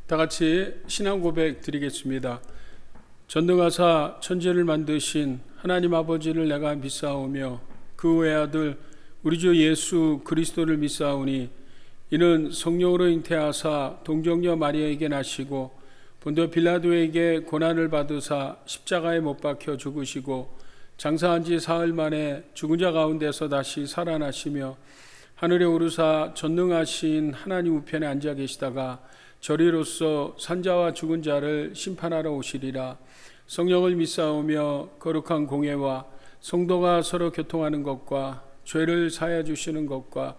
다 같이 신앙 고백 드리겠습니다. 전능하사 천지를 만드신 하나님 아버지를 내가 믿사오며 그 외아들 우리 주 예수 그리스도를 믿사오니 이는 성령으로 잉태하사 동정녀 마리아에게 나시고 본도 빌라도에게 고난을 받으사 십자가에 못 박혀 죽으시고 장사한 지 사흘 만에 죽은 자 가운데서 다시 살아나시며 하늘에 오르사 전능하신 하나님 우편에 앉아 계시다가 저리로서 산자와 죽은 자를 심판하러 오시리라. 성령을 믿사오며 거룩한 공회와 성도가 서로 교통하는 것과 죄를 사하여 주시는 것과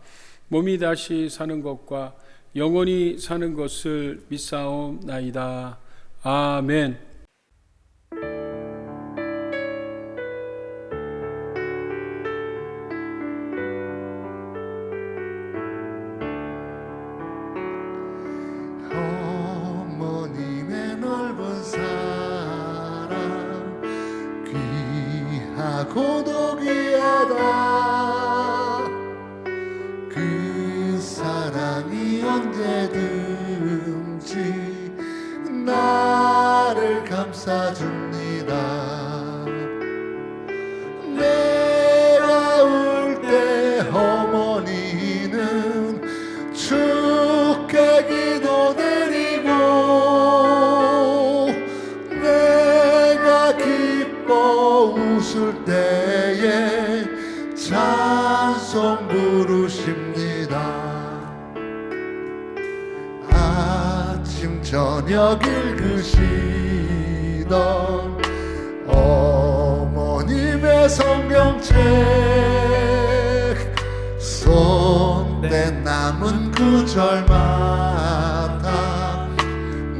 몸이 다시 사는 것과 영원히 사는 것을 믿사옵나이다. 아멘. 어머님의 넓은 사랑 귀하고도 귀하다. 그 사랑이 언제든지 나를 감싸줍니다. 내가 울 때 어머니는 주께 기도드리고 내가 기뻐 웃을 때에 찬송 부르십니다. 아침 저녁 읽으시던 어머님의 성경책 손대 남은 구절마다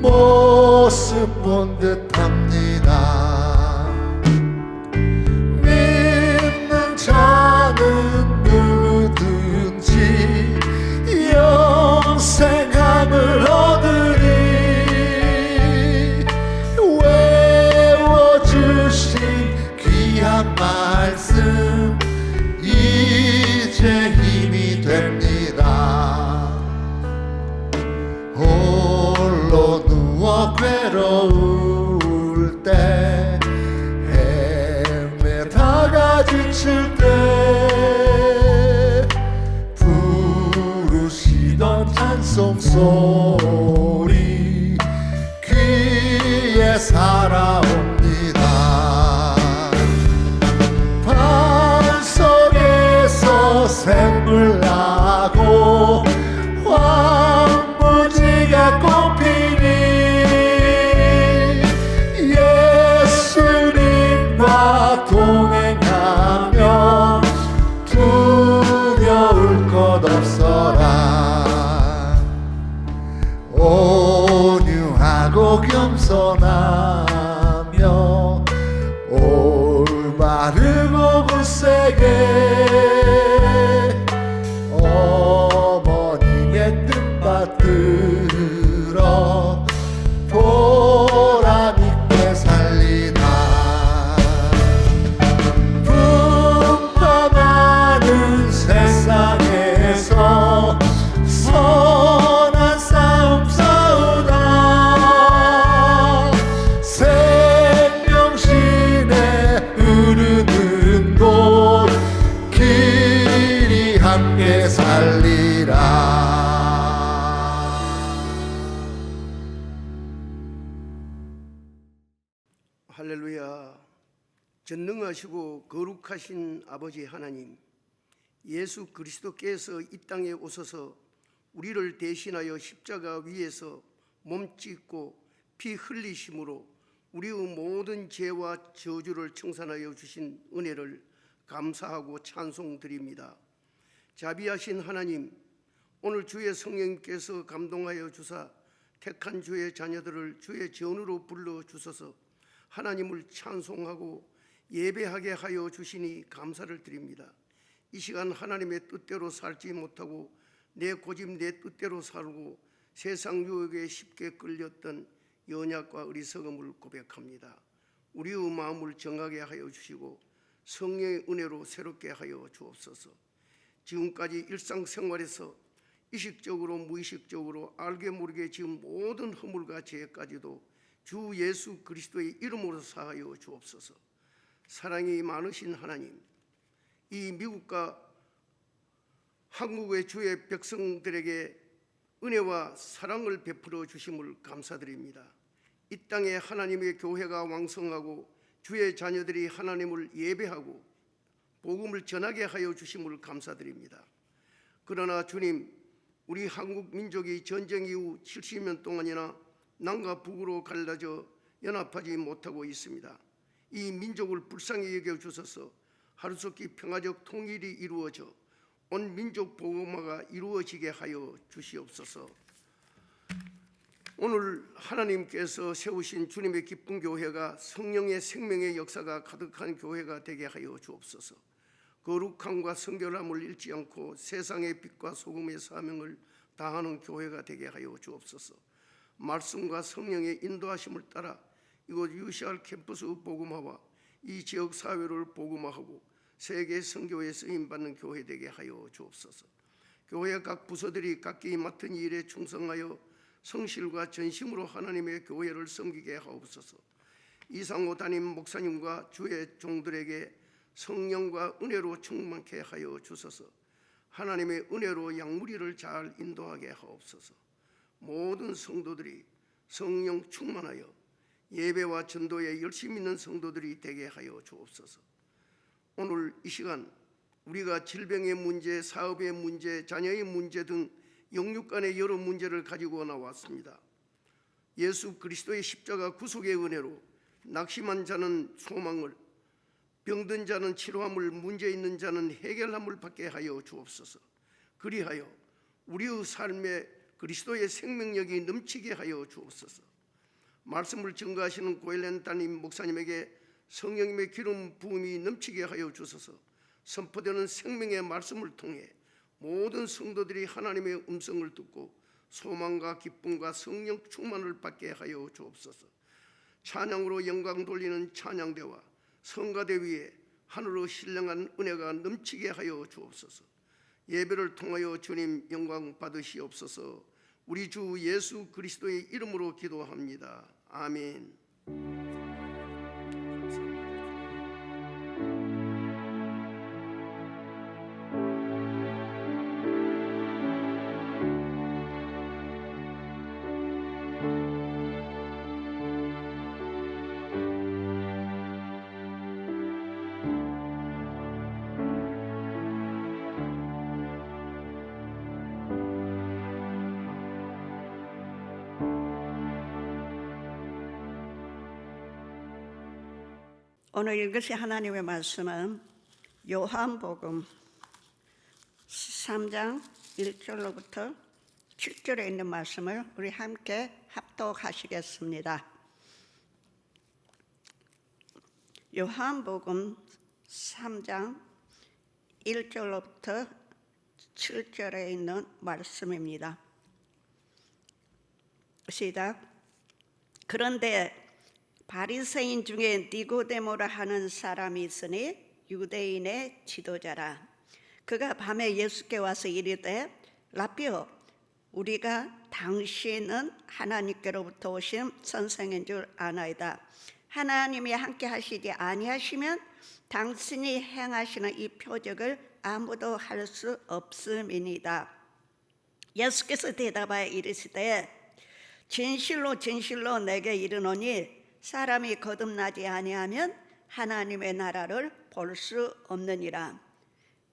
모습 본 듯합니다. 믿는 자는 누구든지 영생함을 얻으리. 외워주신 귀한 말씀 이제 힘이 됩니다. 홀로 누워 괴로울 때 헤매다가 지칠 때 부르시던 찬송 소리 귀에 살아옵니다. 반석에서 샘물 나고 황무지가 꽃피니 예수님과 동행하면 두려울 것 없어라. 온유하고 겸손하며 올바르고 굳세게 어머님의 뜻받들어 보람있게 살리다. 분파많은 세상에서 선한 싸움 싸우다 생명신에 흐르는 곳 길이 함께 살리라. 할렐루야. 전능하시고 거룩하신 아버지 하나님, 예수 그리스도께서 이 땅에 오셔서 우리를 대신하여 십자가 위에서 몸 찢고 피 흘리심으로 우리의 모든 죄와 저주를 청산하여 주신 은혜를 감사하고 찬송드립니다. 자비하신 하나님, 오늘 주의 성령님께서 감동하여 주사 택한 주의 자녀들을 주의 전으로 불러주셔서 하나님을 찬송하고 예배하게 하여 주시니 감사를 드립니다. 이 시간 하나님의 뜻대로 살지 못하고 내 고집 내 뜻대로 살고 세상 유혹에 쉽게 끌렸던 연약과 어리석음을 고백합니다. 우리의 마음을 정하게 하여 주시고 성령의 은혜로 새롭게 하여 주옵소서. 지금까지 일상생활에서 의식적으로 무의식적으로 알게 모르게 지은 모든 허물과 죄까지도 주 예수 그리스도의 이름으로 사하여 주옵소서. 사랑이 많으신 하나님, 이 미국과 한국의 주의 백성들에게 은혜와 사랑을 베풀어 주심을 감사드립니다. 이 땅에 하나님의 교회가 왕성하고 주의 자녀들이 하나님을 예배하고 복음을 전하게 하여 주심을 감사드립니다. 그러나 주님, 우리 한국 민족이 전쟁 이후 70년 동안이나 남과 북으로 갈라져 연합하지 못하고 있습니다. 이 민족을 불쌍히 여겨주셔서 하루속히 평화적 통일이 이루어져 온 민족 복음화가 이루어지게 하여 주시옵소서. 오늘 하나님께서 세우신 주님의 기쁜 교회가 성령의 생명의 역사가 가득한 교회가 되게 하여 주옵소서. 거룩함과 성결함을 잃지 않고 세상의 빛과 소금의 사명을 다하는 교회가 되게 하여 주옵소서. 말씀과 성령의 인도하심을 따라 이곳 UCR 캠퍼스 복음화와 이 지역 사회를 복음화하고 세계 선교에 쓰임받는 교회 되게 하여 주옵소서. 교회 각 부서들이 각기 맡은 일에 충성하여 성실과 전심으로 하나님의 교회를 섬기게 하옵소서. 이상호 담임 목사님과 주의 종들에게 성령과 은혜로 충만케 하여 주소서. 하나님의 은혜로 양무리를 잘 인도하게 하옵소서. 모든 성도들이 성령 충만하여 예배와 전도에 열심히 있는 성도들이 되게 하여 주옵소서. 오늘 이 시간 우리가 질병의 문제, 사업의 문제, 자녀의 문제 등 영육 간의 여러 문제를 가지고 나왔습니다. 예수 그리스도의 십자가 구속의 은혜로 낙심한 자는 소망을, 병든 자는 치료함을, 문제 있는 자는 해결함을 받게 하여 주옵소서. 그리하여 우리의 삶에 그리스도의 생명력이 넘치게 하여 주옵소서. 말씀을 증거하시는 고엘렌 담임 목사님에게 성령님의 기름 부음이 넘치게 하여 주소서. 선포되는 생명의 말씀을 통해 모든 성도들이 하나님의 음성을 듣고 소망과 기쁨과 성령 충만을 받게 하여 주옵소서. 찬양으로 영광 돌리는 찬양대와 성가대 위에 하늘로 신령한 은혜가 넘치게 하여 주옵소서. 예배를 통하여 주님 영광 받으시옵소서. 우리 주 예수 그리스도의 이름으로 기도합니다. 아멘. 오늘 읽으실 하나님의 말씀은 요한복음 3장 1절로부터 7절에 있는 말씀을 우리 함께 합독하시겠습니다. 요한복음 3장 1절로부터 7절에 있는 말씀입니다. 시작. 그런데 바리새인 중에 니고데모라 하는 사람이 있으니 유대인의 지도자라. 그가 밤에 예수께 와서 이르되 라삐어, 우리가 당신은 하나님께로부터 오신 선생인 줄 아나이다. 하나님이 함께 하시지 아니하시면 당신이 행하시는 이 표적을 아무도 할 수 없음이니이다. 예수께서 대답하여 이르시되 진실로 진실로 내게 이르노니 사람이 거듭나지 아니하면 하나님의 나라를 볼 수 없느니라.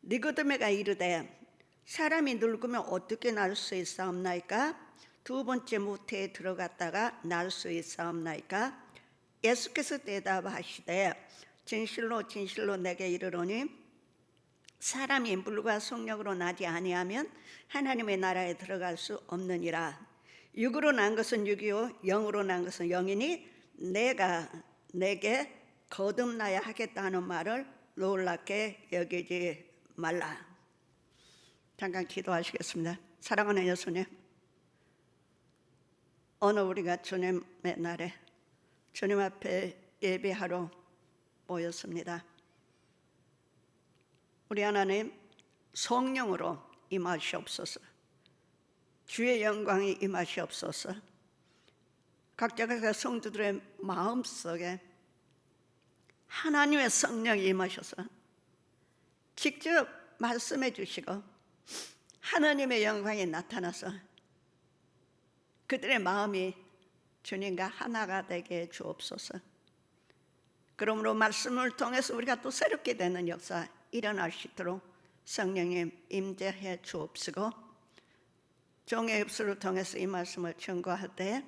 니고데모가 이르되 사람이 늙으면 어떻게 날 수 있사옵나이까? 두 번째 모태에 들어갔다가 날 수 있사옵나이까? 예수께서 대답하시되 진실로 진실로 내게 이르노니 사람이 물과 성령으로 나지 아니하면 하나님의 나라에 들어갈 수 없느니라. 육으로 난 것은 육이요 영으로 난 것은 영이니 내가 내게 거듭나야 하겠다는 말을 놀랍게 여기지 말라. 잠깐 기도하시겠습니다. 사랑하는 예수님, 오늘 우리가 주님의 날에 주님 앞에 예배하러 모였습니다. 우리 하나님 성령으로 임하시옵소서. 주의 영광이 임하시옵소서. 각자가 성도들의 마음속에 하나님의 성령이 임하셔서 직접 말씀해 주시고 하나님의 영광이 나타나서 그들의 마음이 주님과 하나가 되게 해 주옵소서. 그러므로 말씀을 통해서 우리가 또 새롭게 되는 역사 일어날 수 있도록 성령님 임재해 주옵시고, 종의 입술을 통해서 이 말씀을 증거할 때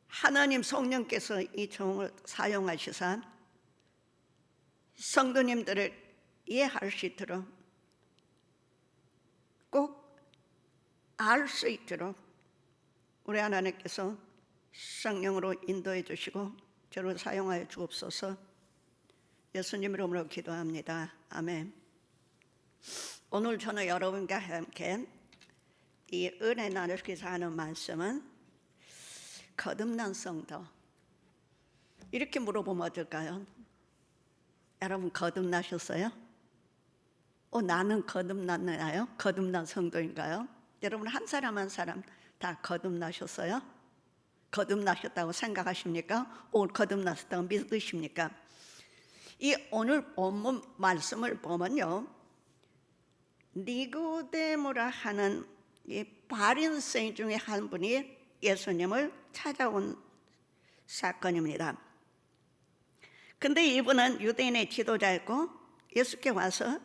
하나님 성령께서 이 종을 사용하시사 성도님들을 이해할 수 있도록, 꼭 알 수 있도록 우리 하나님께서 성령으로 인도해 주시고 저를 사용하여 주옵소서. 예수님 이름으로 기도합니다. 아멘. 오늘 저는 여러분과 함께 이 은혜 나누기서 하는 말씀은 거듭난 성도. 이렇게 물어보면 어떨까요? 여러분 거듭나셨어요? 나는 거듭났나요? 거듭난 성도인가요? 여러분 한 사람 한 사람 다 거듭나셨어요? 거듭나셨다고 생각하십니까? 오늘 거듭나셨다고 믿으십니까? 이 오늘 본문 말씀을 보면요, 니고데모라 하는 이 바리새인 중에 한 분이 예수님을 찾아온 사건입니다. 근데 이분은 유대인의 지도자였고 예수께 와서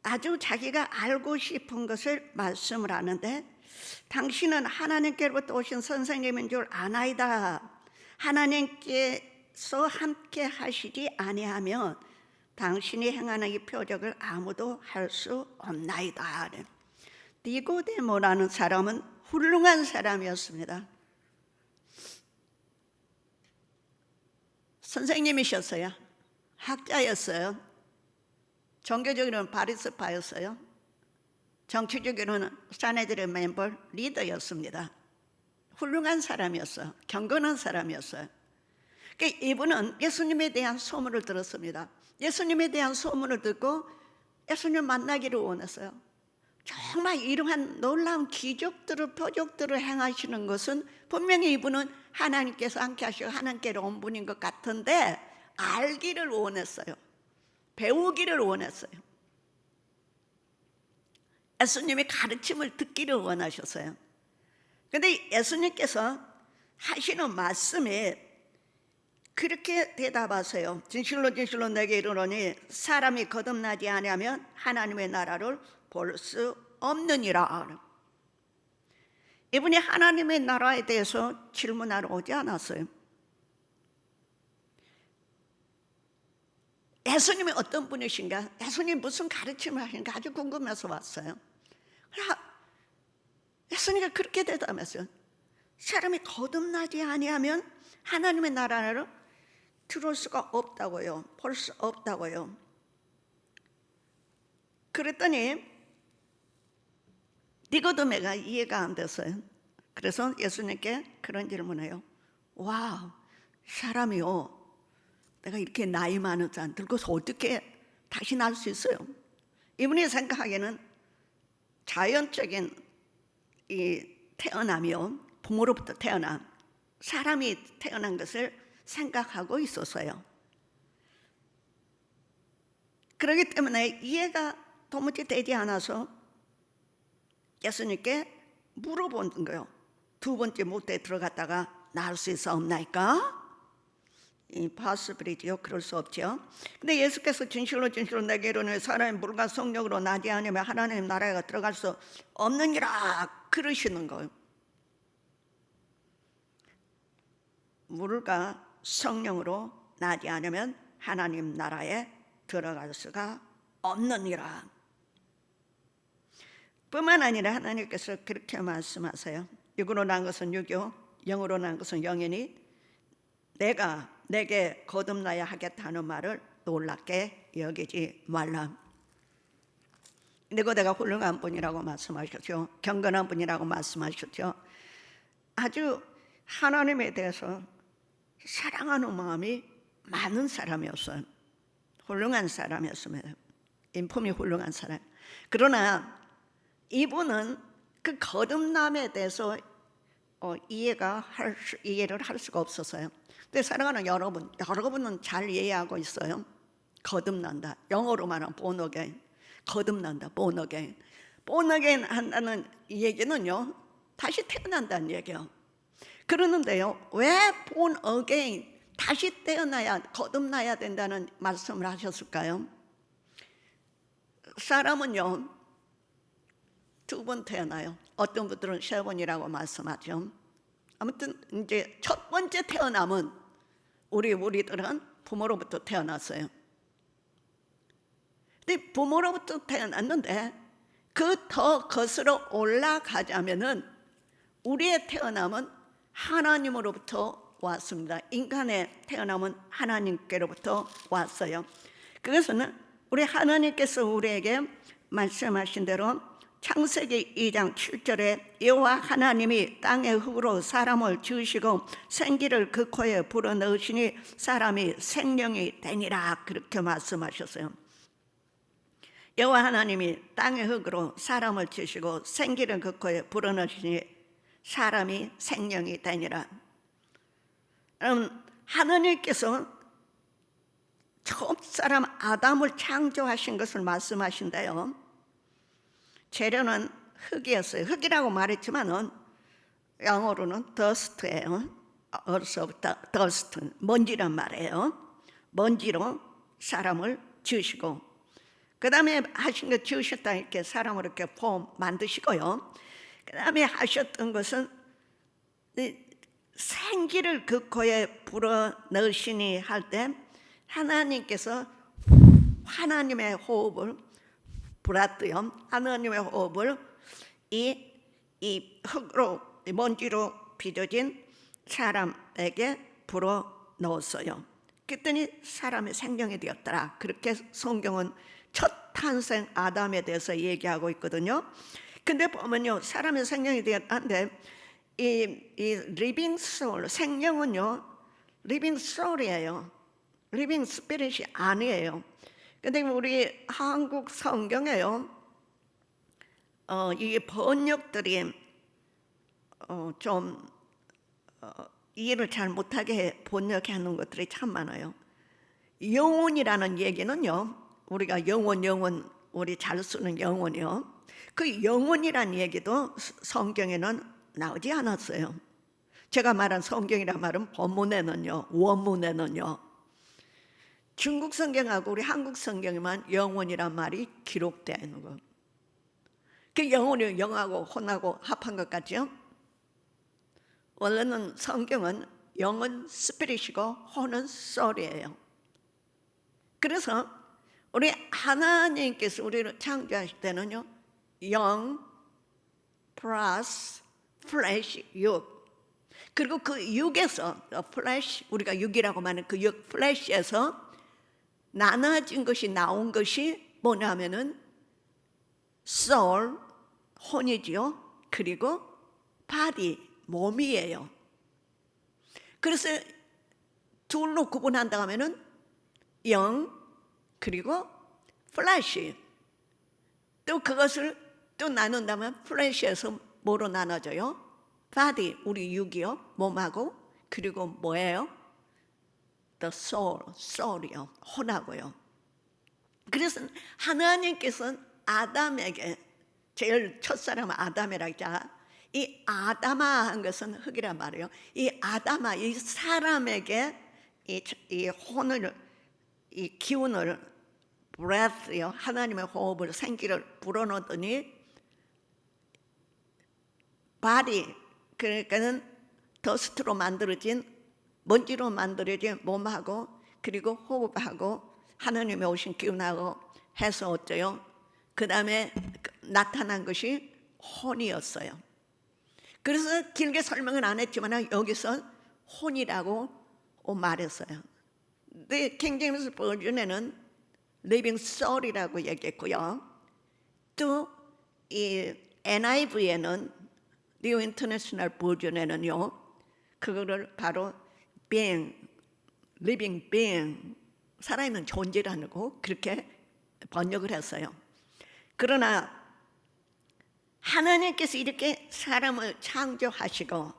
아주 자기가 알고 싶은 것을 말씀을 하는데, 당신은 하나님께로부터 오신 선생님인 줄 아나이다. 하나님께서 함께 하시지 아니하면 당신이 행하는 이 표적을 아무도 할 수 없나이다. 니고데모라는 사람은 훌륭한 사람이었습니다. 선생님이셨어요. 학자였어요. 종교적으로는 바리새파였어요. 정치적으로는 사내들의 멤버 리더였습니다. 훌륭한 사람이었어요. 경건한 사람이었어요. 그러니까 이분은 예수님에 대한 소문을 들었습니다. 예수님에 대한 소문을 듣고 예수님 만나기를 원했어요. 정말 이러한 놀라운 기적들을 표적들을 행하시는 것은 분명히 이분은 하나님께서 함께 하시고 하나님께로 온 분인 것 같은데 알기를 원했어요. 배우기를 원했어요. 예수님의 가르침을 듣기를 원하셨어요. 그런데 예수님께서 하시는 말씀에 그렇게 대답하세요. 진실로 진실로 내게 이르노니 사람이 거듭나지 아니하면 하나님의 나라를 볼 수 없느니라. 이분이 하나님의 나라에 대해서 질문하러 오지 않았어요. 예수님이 어떤 분이신가, 예수님 무슨 가르침을 하시는가 아주 궁금해서 왔어요. 예수님이 그렇게 대답했어요. 사람이 거듭나지 아니하면 하나님의 나라를 들어올 수가 없다고요. 볼 수 없다고요. 그랬더니 니고데모가 이해가 안 됐어요. 그래서 예수님께 그런 질문을 해요. 와, 사람이요, 내가 이렇게 나이 많은 사람 들고서 어떻게 다시 날 수 있어요? 이분이 생각하기에는 자연적인 이 태어나며 부모로부터 태어난 사람이 태어난 것을 생각하고 있었어요. 그렇기 때문에 이해가 도무지 되지 않아서 예수님께 물어보는 거예요. 두 번째 모태에 들어갔다가 나을 수 있사옵나이까? impossible이지요. 그럴 수 없죠. 근데 예수께서 진실로 진실로 내게 이르노니 사람이 물과 성령으로 나지 않으면 하나님 나라에 들어갈 수 없느니라 그러시는 거예요. 물과 성령으로 나지 않으면 하나님 나라에 들어갈 수가 없느니라. 뿐만 아니라 하나님께서 그렇게 말씀하세요. 육으로 난 것은 육이요 영으로 난 것은 영이니 내가 내게 거듭나야 하겠다는 말을 놀랍게 여기지 말라. 니고데모가 훌륭한 분이라고 말씀하셨죠. 경건한 분이라고 말씀하셨죠. 아주 하나님에 대해서 사랑하는 마음이 많은 사람이었어요. 훌륭한 사람이었습니다. 인품이 훌륭한 사람. 그러나 이분은 그 거듭남에 대해서 이해를 할 수가 없었어요. 근데 사랑하는 여러분은 잘 이해하고 있어요. 거듭난다. 영어로 말하면 born again. 거듭난다. born again. born again 한다는 얘기는요, 다시 태어난다는 얘기예요. 그러는데요, 왜 born again, 다시 거듭나야 된다는 말씀을 하셨을까요? 사람은요, 2번 태어나요. 어떤 분들은 3번이라고 말씀하죠. 아무튼 이제 첫 번째 태어남은 우리들은 부모로부터 태어났어요. 근데 부모로부터 태어났는데 그 더 거슬러 올라가자면은 우리의 태어남은 하나님으로부터 왔습니다. 인간의 태어남은 하나님께로부터 왔어요. 그것은 우리 하나님께서 우리에게 말씀하신 대로 창세기 2장 7절에 여호와 하나님이 땅의 흙으로 사람을 지으시고 생기를 그 코에 불어넣으시니 사람이 생명이 되니라, 그렇게 말씀하셨어요. 여호와 하나님이 땅의 흙으로 사람을 지으시고 생기를 그 코에 불어넣으시니 사람이 생명이 되니라. 하나님께서 처음 사람 아담을 창조하신 것을 말씀하신대요. 재료는 흙이었어요. 흙이라고 말했지만은 영어로는 dust예요. 어려서부터 dust, 먼지란 말이에요. 먼지로 사람을 지으시고, 그 다음에 하신 거 지으셨다, 이렇게 사람을 이렇게 만드시고요. 그 다음에 하셨던 것은 생기를 그 코에 불어 넣으시니 할 때 하나님께서 하나님의 호흡을 불었고요. 하나님의 호흡을 이 흙으로, 먼지로 빚어진 사람에게 불어 넣었어요. 그랬더니 사람의 생명이 되었더라. 그렇게 성경은 첫 탄생 아담에 대해서 얘기하고 있거든요. 근데 보면요, 사람의 생명이 되었는데 이 living soul, 생명은요 living soul이에요. living spirit이 아니에요. 근데 우리 한국 성경에요, 이 번역들이 좀 이해를 잘 못하게 번역하는 것들이 참 많아요. 영혼이라는 얘기는요, 우리가 영혼 우리 잘 쓰는 영혼이요, 그 영혼이란 얘기도 성경에는 나오지 않았어요. 제가 말한 성경이란 말은 본문에는요, 원문에는요, 중국 성경하고 우리 한국 성경에만 영혼이란 말이 기록되어 있는 거. 그 영혼이 영하고 혼하고 합한 것 같죠? 원래는 성경은 영은 스피릿이고 혼은 소울이에요. 그래서 우리 하나님께서 우리를 창조하실 때는요, 영 플러스 플래시, 육, 그리고 그 육에서 플래시, 우리가 육이라고 말하는 그 육 플래시에서 나눠진 것이 나온 것이 뭐냐면은 soul, 혼이지요. 그리고 body, 몸이에요. 그래서 둘로 구분한다 하면은 영, 그리고 flesh. 또 그것을 또 나눈다면 flesh에서 뭐로 나눠져요? body, 우리 육이요, 몸하고, 그리고 뭐예요? the soul, soul이요, 혼하고요. 그래서 하나님께서는 아담에게, 제일 첫사람 아담이라 했잖아. 이 아담아 한 것은 흙이란 말이에요. 이 아담아, 이 사람에게 이 혼을, 이 기운을, breath요, 하나님의 호흡을, 생기를 불어넣더니 body, 그러니까는 더스트로 만들어진, 먼지로 만들어진 몸하고, 그리고 호흡하고 하나님의 오신 기운하고 해서 어때요? 그 다음에 나타난 것이 혼이었어요. 그래서 길게 설명은 안 했지만 여기서 혼이라고 말했어요. 근데 킹제임스 버전에는 living soul이라고 얘기했고요. 또 이 NIV에는 New International 버전에는요, 그거를 바로 being, living being, 살아있는 존재라고 그렇게 번역을 했어요. 그러나 하나님께서 이렇게 사람을 창조하시고,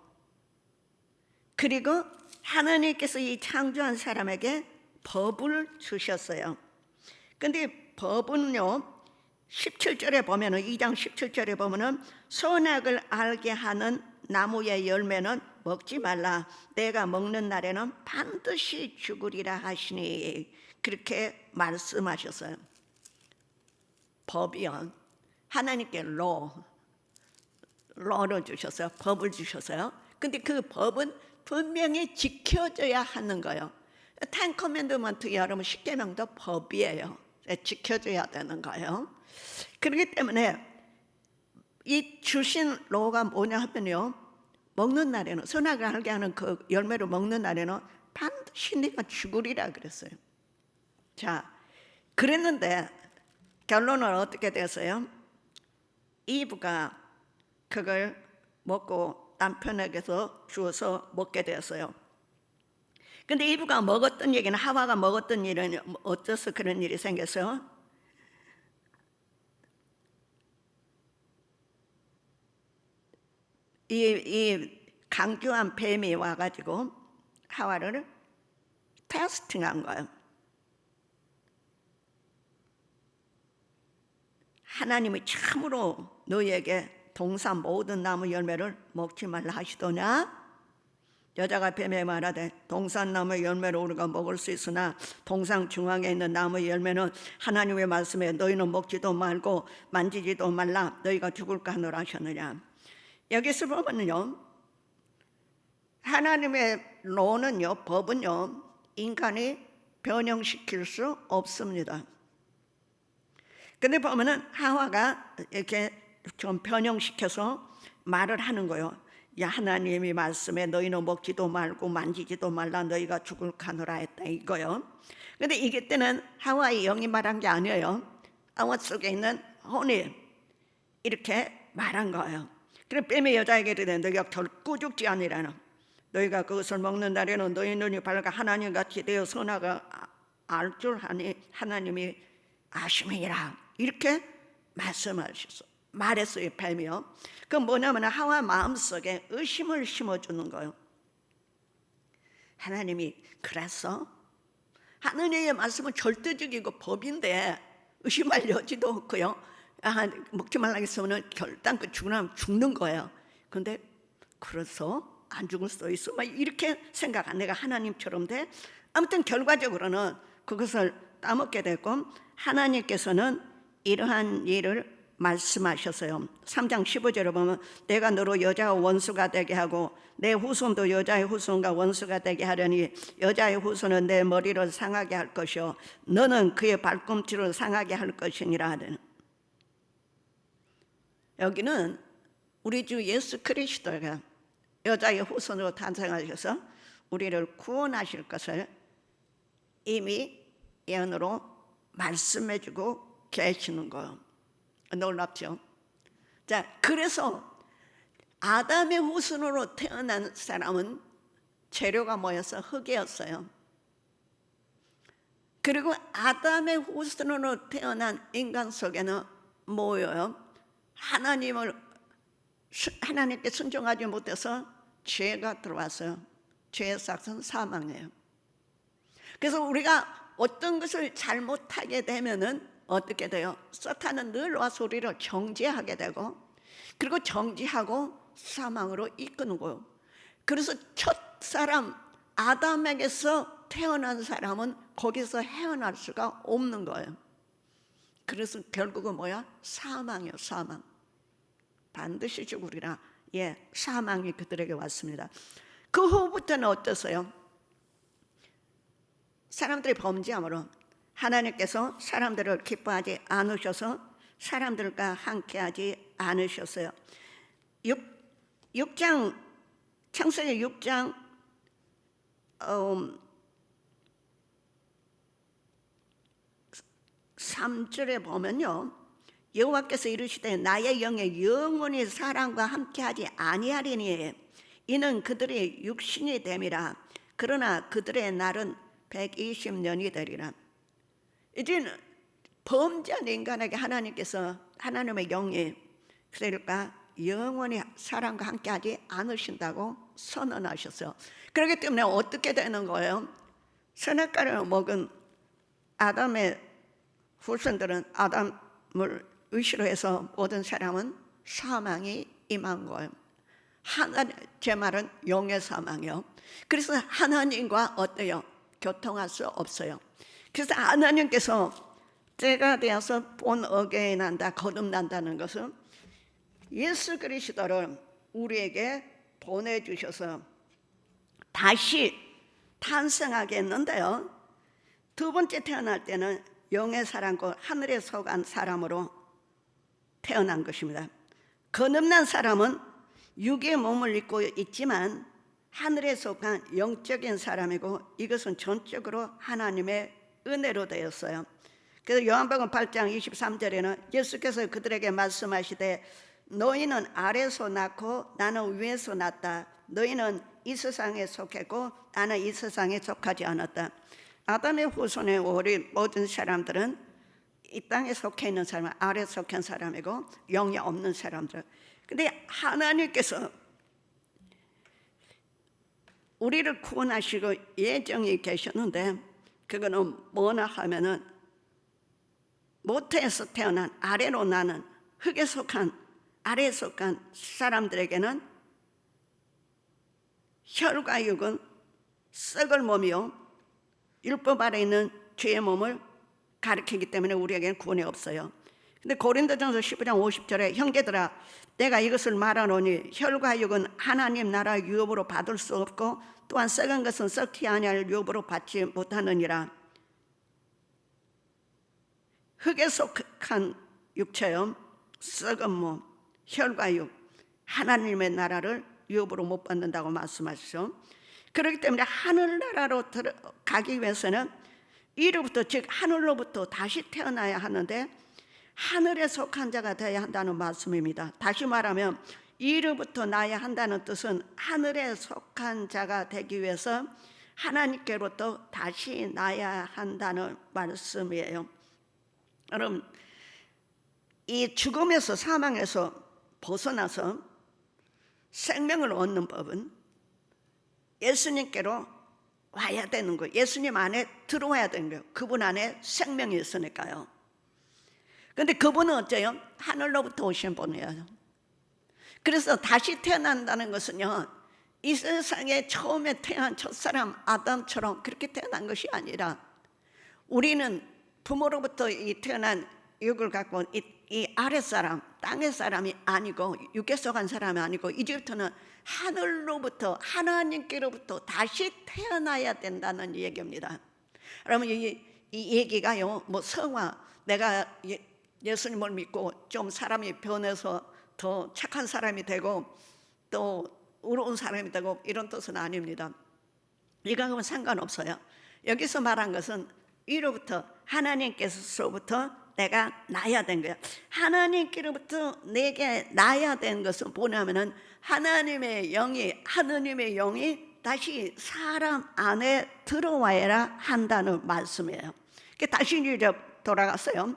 그리고 하나님께서 이 창조한 사람에게 법을 주셨어요. 근데 법은요, 17절에 보면은, 2장 17절에 보면은, 선악을 알게 하는 나무의 열매는 먹지 말라. 내가 먹는 날에는 반드시 죽으리라 하시니, 그렇게 말씀하셨어요. 법이요, 하나님께 로를 주셨어요. 법을 주셨어요. 근데 그 법은 분명히 지켜져야 하는 거예요. 텐 커맨드먼트, 여러분 10계명도 법이에요. 지켜줘야 되는 거예요. 그렇기 때문에 이 주신 로가 뭐냐 하면요, 먹는 날에는, 선악을 알게 하는 그 열매를 먹는 날에는 반드시 네가 죽으리라 그랬어요. 자, 그랬는데 결론은 어떻게 됐어요? 이브가 그걸 먹고 남편에게서 주어서 먹게 되었어요. 근데 이브가 먹었던 얘기는, 하와가 먹었던 일은 어째서 그런 일이 생겼어요? 이 강교한 뱀이 와가지고 하와를 테스팅한 거예요. 하나님이 참으로 너희에게 동산 모든 나무 열매를 먹지 말라 하시더냐? 여자가 뱀에 말하되 동산 나무 열매를 우리가 먹을 수 있으나 동산 중앙에 있는 나무 열매는 하나님의 말씀에 너희는 먹지도 말고 만지지도 말라, 너희가 죽을까 하노라 하셨느냐. 여기서 보면요, 하나님의 로는요, 법은요, 인간이 변형시킬 수 없습니다. 근데 보면은 하와가 이렇게 좀 변형시켜서 말을 하는 거예요. 야, 하나님이 말씀에 너희는 먹지도 말고 만지지도 말라, 너희가 죽을 가노라 했다, 이거요. 근데 이게 때는 하와의 영이 말한 게 아니에요. 하와 속에 있는 혼이 이렇게 말한 거예요. 그래 뱀이 여자에게 이르되 너희가 결코 죽지 아니라나, 너희가 그것을 먹는 날에는 너희 눈이 밝아 하나님같이 되어 선악을 알 줄 아니 하나님이 아심이라, 이렇게 말했어요, 뱀이요. 그건 뭐냐면 하와 마음속에 의심을 심어주는 거예요. 하나님이 그랬어? 하느님의 말씀은 절대적이고 법인데 의심할 여지도 없고요. 먹지 말라고 했으면 결단 죽는 거예요. 근데 그래서 안 죽을 수도 있어, 막 이렇게 생각 안, 내가 하나님처럼 돼? 아무튼 결과적으로는 그것을 따먹게 됐고, 하나님께서는 이러한 일을 말씀하셨어요. 3장 15절에 보면 내가 너로 여자와 원수가 되게 하고 내 후손도 여자의 후손과 원수가 되게 하려니 여자의 후손은 내 머리를 상하게 할 것이요 너는 그의 발꿈치를 상하게 할 것이니라 하더니, 여기는 우리 주 예수 그리스도가 여자의 후손으로 탄생하셔서 우리를 구원하실 것을 이미 예언으로 말씀해주고 계시는 거예요. 놀랍죠? 자, 그래서 아담의 후손으로 태어난 사람은 재료가 뭐였어? 흙이었어요. 그리고 아담의 후손으로 태어난 인간 속에는 뭐예요? 하나님께 순종하지 못해서 죄가 들어왔어요. 죄의 삭은 사망이에요. 그래서 우리가 어떤 것을 잘못하게 되면은 어떻게 돼요? 사탄은 늘 와서 우리를 정죄하게 되고, 그리고 정죄하고 사망으로 이끄는 거예요. 그래서 첫 사람 아담에게서 태어난 사람은 거기서 헤어날 수가 없는 거예요. 그래서 결국은 뭐야? 사망이에요. 사망. 반드시 죽으리라. 예, 사망이 그들에게 왔습니다. 그 후부터는 어떠세요? 사람들이 범죄함으로 하나님께서 사람들을 기뻐하지 않으셔서 사람들과 함께하지 않으셨어요. 6장 창세기 6장 3절에 보면요, 여호와께서 이르시되 나의 영의 영원히 사람과 함께하지 아니하리니 이는 그들의 육신이 됨이라. 그러나 그들의 날은 120년이 되리라. 이제 범죄한 인간에게 하나님께서, 하나님의 영이 그러니까 영원히 사람과 함께하지 않으신다고 선언하셨어요. 그렇기 때문에 어떻게 되는 거예요? 선악과를 먹은 아담의 후손들은 아담을 의시로 해서 모든 사람은 사망이 임한 거예요. 제 말은 영의 사망이요. 그래서 하나님과 어때요? 교통할 수 없어요. 그래서 하나님께서 때가 되어서 본 어게인한다, 거듭난다는 것은 예수 그리스도를 우리에게 보내주셔서 다시 탄생하게 했는데요. 두 번째 태어날 때는 영의 사람과 하늘에 속한 사람으로 태어난 것입니다. 거듭난 사람은 육의 몸을 입고 있지만 하늘에 속한 영적인 사람이고 이것은 전적으로 하나님의 은혜로 되었어요. 그래서 요한복음 8장 23절에는 예수께서 그들에게 말씀하시되 너희는 아래에서 낳고 나는 위에서 낳았다. 너희는 이 세상에 속했고 나는 이 세상에 속하지 않았다. 아담의 후손의 우리 모든 사람들은 이 땅에 속해 있는 사람, 아래에 속한 사람이고 영이 없는 사람들. 근데 하나님께서 우리를 구원하시고 예정이 계셨는데 그거는 뭐나 하면은 모태에서 태어난 아래로 나는 흙에 속한 아래에 속한 사람들에게는 혈과 육은 썩을 몸이요 율법 아래 있는 죄의 몸을 가리키기 때문에 우리에게는 구원이 없어요. 근데 고린도전서 15장 50절에 형제들아 내가 이것을 말하노니 혈과 육은 하나님 나라 유업으로 받을 수 없고 또한 썩은 것은 썩지 아니할 유업으로 받지 못하느니라. 흙에 속한 육체요 썩은 몸 혈과 육 하나님의 나라를 유업으로 못 받는다고 말씀하시죠. 그렇기 때문에 하늘나라로 가기 위해서는 이로부터 즉 하늘로부터 다시 태어나야 하는데 하늘에 속한 자가 되어야 한다는 말씀입니다. 다시 말하면 이로부터 나야 한다는 뜻은 하늘에 속한 자가 되기 위해서 하나님께로부터 다시 나야 한다는 말씀이에요. 여러분 이 죽음에서 사망에서 벗어나서 생명을 얻는 법은 예수님께로 와야 되는 거예요. 예수님 안에 들어와야 되는 거예요. 그분 안에 생명이 있으니까요. 그런데 그분은 어째요? 하늘로부터 오신 분이에요. 그래서 다시 태어난다는 것은요 이 세상에 처음에 태어난 첫사람 아담처럼 그렇게 태어난 것이 아니라 우리는 부모로부터 이 태어난 육을 갖고 이 아랫사람 땅의 사람이 아니고 육에 속한 사람이 아니고 이제부터는 하늘로부터 하나님께로부터 다시 태어나야 된다는 얘기입니다. 여러분 이 얘기가요 뭐 성화 내가 예수님을 믿고 좀 사람이 변해서 더 착한 사람이 되고 또 의로운 사람이 되고 이런 뜻은 아닙니다. 이거하고는 상관없어요. 여기서 말한 것은 이로부터 하나님께서부터 내가 나야 된 거야. 하나님께로부터 내게 나야 된 것은 뭐냐면은 하나님의 영이 다시 사람 안에 들어와야 한다는 말씀이에요. 다시 이제 돌아갔어요.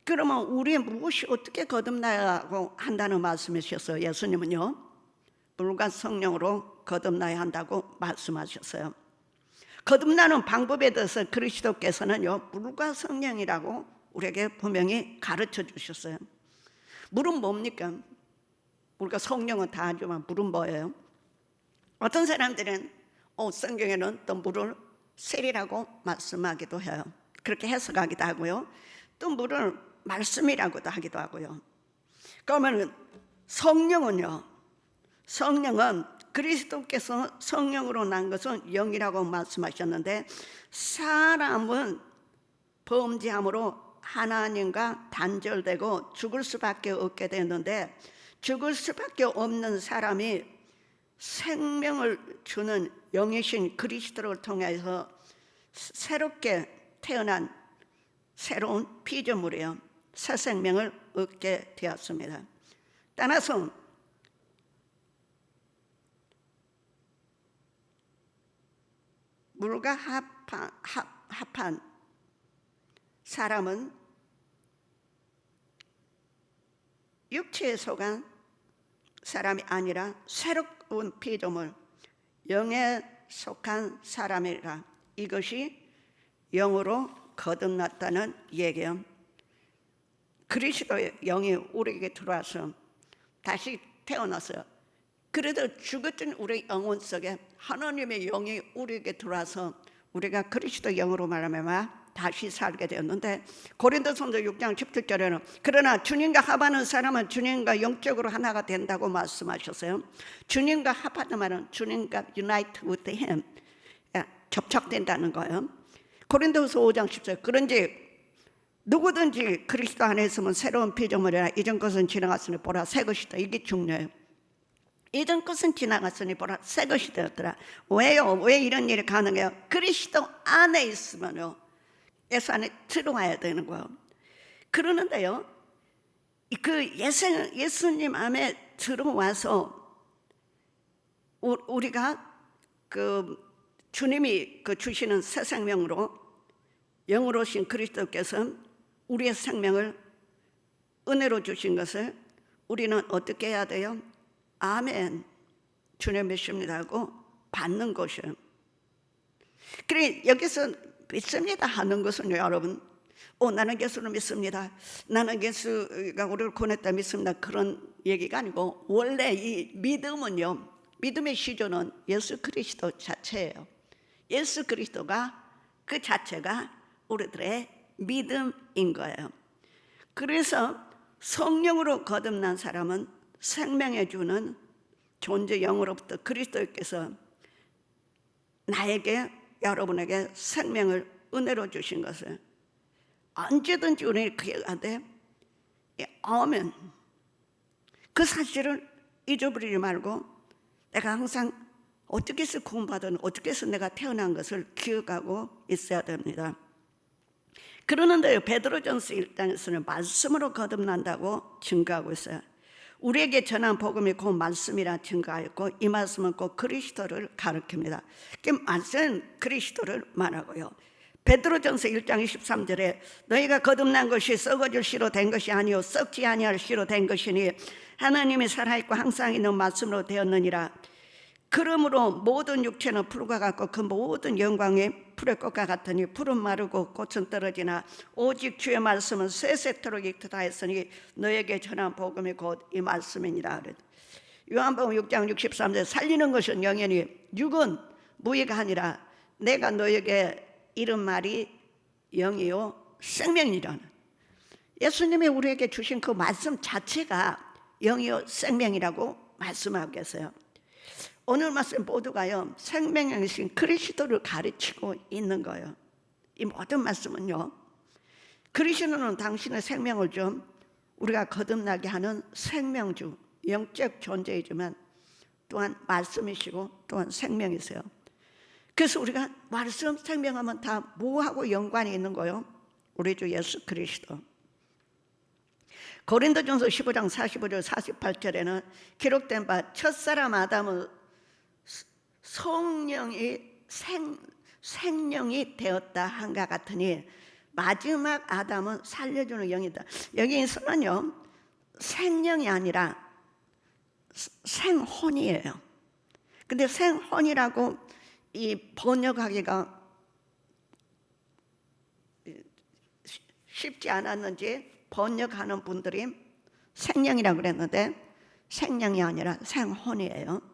그러면 우리 무엇이 어떻게 거듭나야고 한다는 말씀이셨어요. 예수님은요 물과 성령으로 거듭나야 한다고 말씀하셨어요. 거듭나는 방법에 대해서 그리스도께서는요 물과 성령이라고 우리에게 분명히 가르쳐 주셨어요. 물은 뭡니까? 우리가 성령은 다 알지만 물은 뭐예요? 어떤 사람들은 성경에는 또 물을 셀이라고 말씀하기도 해요. 그렇게 해석하기도 하고요. 또 물을 말씀이라고도 하기도 하고요. 그러면 성령은 그리스도께서 성령으로 난 것은 영이라고 말씀하셨는데 사람은 범죄함으로 하나님과 단절되고 죽을 수밖에 없게 되었는데 죽을 수밖에 없는 사람이 생명을 주는 영이신 그리스도를 통해서 새롭게 태어난 새로운 피조물이에요. 새 생명을 얻게 되었습니다. 따라서 물과 합한 사람은 육체에 속한 사람이 아니라 새로운 피조물, 영에 속한 사람이라. 이것이 영으로 거듭났다는 얘기예요. 그리스도의 영이 우리에게 들어와서 다시 태어났어요. 그래도 죽었던 우리 영혼 속에 하나님의 영이 우리에게 들어와서 우리가 그리스도 영으로 말하면 다시 살게 되었는데, 고린도전서 6장 17절에는 그러나 주님과 합하는 사람은 주님과 영적으로 하나가 된다고 말씀하셨어요. 주님과 합하는 말은 주님과 unite with him, 접촉된다는 거예요. 고린도서 5장 10절 그런지 누구든지 그리스도 안에 있으면 새로운 피조물이라. 이전 것은 지나갔으니 보라 새 것이다. 이게 중요해요. 이전 것은 지나갔으니 보라 새 것이 되었더라. 왜요? 왜 이런 일이 가능해요? 그리스도 안에 있으면요, 예수 안에 들어와야 되는 거예요. 그러는데요, 그 예수님 안에 들어와서 우리가 그 주님이 그 주시는 새 생명으로 영으로 오신 그리스도께서 우리의 생명을 은혜로 주신 것을 우리는 어떻게 해야 돼요? 아멘, 주님 믿습니다 하고 받는 것이에요. 그래 여기서 믿습니다 하는 것은요, 여러분, 나는 예수를 믿습니다, 나는 예수가 우리를 구원했다 믿습니다, 그런 얘기가 아니고, 원래 이 믿음은요, 믿음의 시조는 예수 그리스도 자체예요. 예수 그리스도가 그 자체가 우리들의 믿음인 거예요. 그래서 성령으로 거듭난 사람은 생명해 주는 존재 영으로부터 그리스도께서 나에게, 여러분에게 생명을 은혜로 주신 것을 언제든지 우리는 기억하되 아멘, 그 사실을 잊어버리지 말고 내가 항상 어떻게 해서 구원받은, 어떻게 해서 내가 태어난 것을 기억하고 있어야 됩니다. 그러는데요, 베드로전서 1장에서는 말씀으로 거듭난다고 증거하고 있어요. 우리에게 전한 복음이 곧 말씀이라 증거하였고 이 말씀은 곧 그리스도를 가리킵니다. 그 말씀은 그리스도를 말하고요. 베드로전서 1장 23절에 너희가 거듭난 것이 썩어질 씨로 된 것이 아니요 썩지 아니할 씨로 된 것이니 하나님이 살아있고 항상 있는 말씀으로 되었느니라. 그러므로 모든 육체는 풀과 같고 그 모든 영광이 풀의 꽃과 같으니 풀은 마르고 꽃은 떨어지나 오직 주의 말씀은 세세토록 익히다 했으니 너에게 전한 복음이 곧 이 말씀이니라. 요한복음 6장 63절 살리는 것은 영이니 육은 무의가 아니라 내가 너에게 이른 말이 영이요 생명이라. 예수님이 우리에게 주신 그 말씀 자체가 영이요 생명이라고 말씀하고 계세요. 오늘 말씀 모두가요, 생명이신 그리스도를 가르치고 있는 거예요. 이 모든 말씀은요, 그리스도는 당신의 생명을 좀 우리가 거듭나게 하는 생명주, 영적 존재이지만 또한 말씀이시고 또한 생명이세요. 그래서 우리가 말씀, 생명하면 다 뭐하고 연관이 있는 거예요? 우리 주 예수 그리스도. 고린도전서 15장 45절 48절에는 기록된 바 첫사람 아담은 성령이 생령이 되었다 한가 같으니 마지막 아담은 살려주는 영이다. 여기서는요, 생령이 아니라 생혼이에요. 근데 생혼이라고 이 번역하기가 쉽지 않았는지 번역하는 분들이 생령이라고 그랬는데 생령이 아니라 생혼이에요.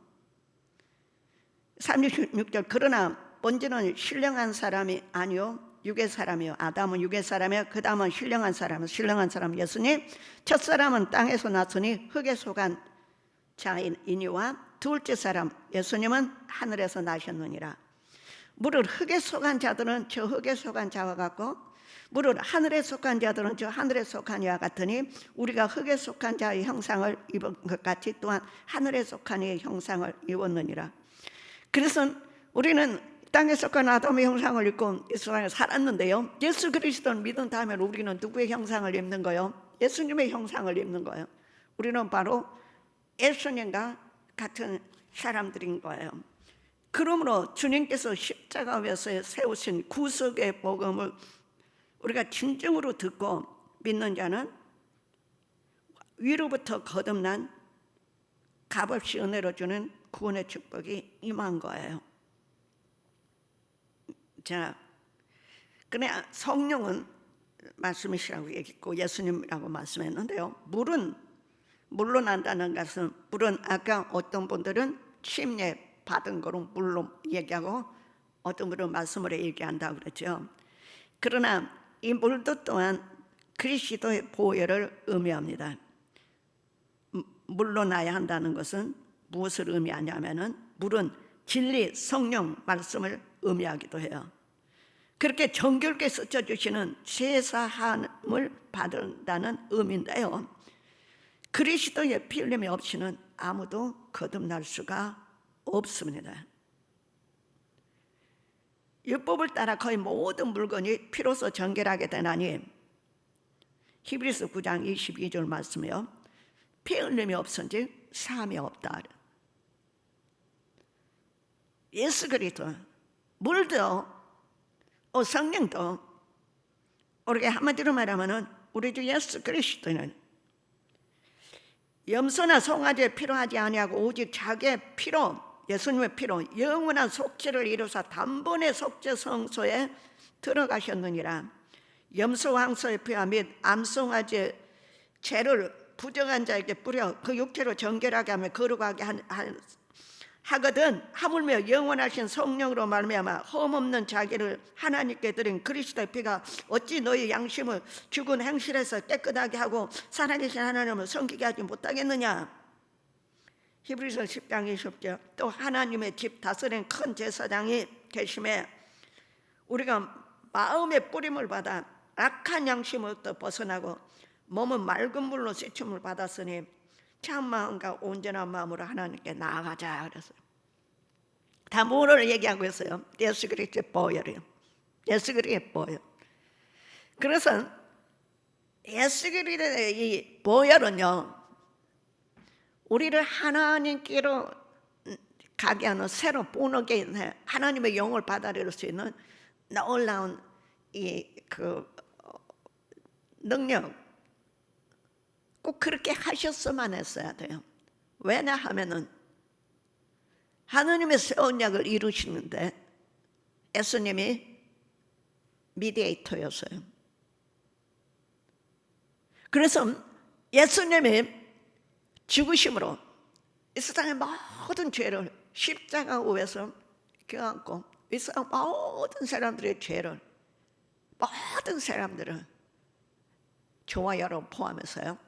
36절 그러나 먼저는 신령한 사람이 아니요 육의 사람이요 아담은 육의 사람이요 그 다음은 신령한 사람 예수님, 첫사람은 땅에서 났으니 흙에 속한 자이니와 둘째 사람 예수님은 하늘에서 나셨느니라. 무릇 흙에 속한 자들은 저 흙에 속한 자와 같고 무릇 하늘에 속한 자들은 저 하늘에 속한 이와 같으니 우리가 흙에 속한 자의 형상을 입은 것 같이 또한 하늘에 속한 이의 형상을 입었느니라. 그래서 우리는 땅에 속한 아담의 형상을 입고 이 세상에 살았는데요, 예수 그리스도를 믿은 다음에 우리는 누구의 형상을 입는 거예요? 예수님의 형상을 입는 거예요. 우리는 바로 예수님과 같은 사람들인 거예요. 그러므로 주님께서 십자가 위에서 세우신 구속의 복음을 우리가 진정으로 듣고 믿는 자는 위로부터 거듭난 값없이 은혜로 주는 구원의 축복이 임한 거예요. 자, 그래 성령은 말씀이시라고 얘기했고 예수님이라고 말씀했는데요. 물로 난다는 것은 물은 아까 어떤 분들은 침례 받은 거로 물로 얘기하고 어떤 분은 말씀으로 얘기한다고 그랬죠. 그러나 이 물도 또한 그리스도의 보혈을 의미합니다. 물로 나야 한다는 것은 무엇을 의미하냐면은 물은 진리, 성령, 말씀을 의미하기도 해요. 그렇게 정결케 씻어주시는 제사함을 받는다는 의미인데요. 그리스도의 피 흘림이 없이는 아무도 거듭날 수가 없습니다. 율법을 따라 거의 모든 물건이 피로써 정결하게 되나니 히브리서 9장 22절 말씀이요. 피 흘림이 없은지 사함이 없다. 예수 그리스도 물도 성령도 우리가 한마디로 말하면은 우리 주 예수 그리스도는 염소나 송아지의 피로 하지 아니하고 오직 자기의 피로 예수님의 피로 영원한 속죄를 이루사 단번에 속죄 성소에 들어가셨느니라. 염소 황소의 피와 및 암송아지의 죄를 부정한 자에게 뿌려 그 육체로 정결하게 하며 거룩하게 하거든 하물며 영원하신 성령으로 말미암아 흠없는 자기를 하나님께 드린 그리스도의 피가 어찌 너희 양심을 죽은 행실에서 깨끗하게 하고 살아계신 하나님을 섬기게 하지 못하겠느냐. 히브리서 10장 20절 또 하나님의 집 다스린 큰 제사장이 계심에 우리가 마음의 뿌림을 받아 악한 양심으로부터 벗어나고 몸은 맑은 물로 씻음을 받았으니 참 마음과 온전한 마음으로 하나님께 나아가자 그랬어요. 다 뭐를 얘기하고 있어요? 예수 그리스도의 보혈이요. 예수 그리스도의 보혈. 그래서 예수 그리스도의 이 보혈은요, 우리를 하나님께로 가게 하는 새로 본어게 있는 하나님의 영을 받아들일 수 있는 놀라운 능력. 꼭 그렇게 하셨어만 했어야 돼요. 왜냐하면은 하나님의 새 언약을 이루시는데 예수님이 미디에이터였어요. 그래서 예수님이 죽으심으로 이 세상의 모든 죄를 십자가 위에서 껴안고 이 세상 모든 사람들의 죄를 모든 사람들을 저와 여러분 포함해서요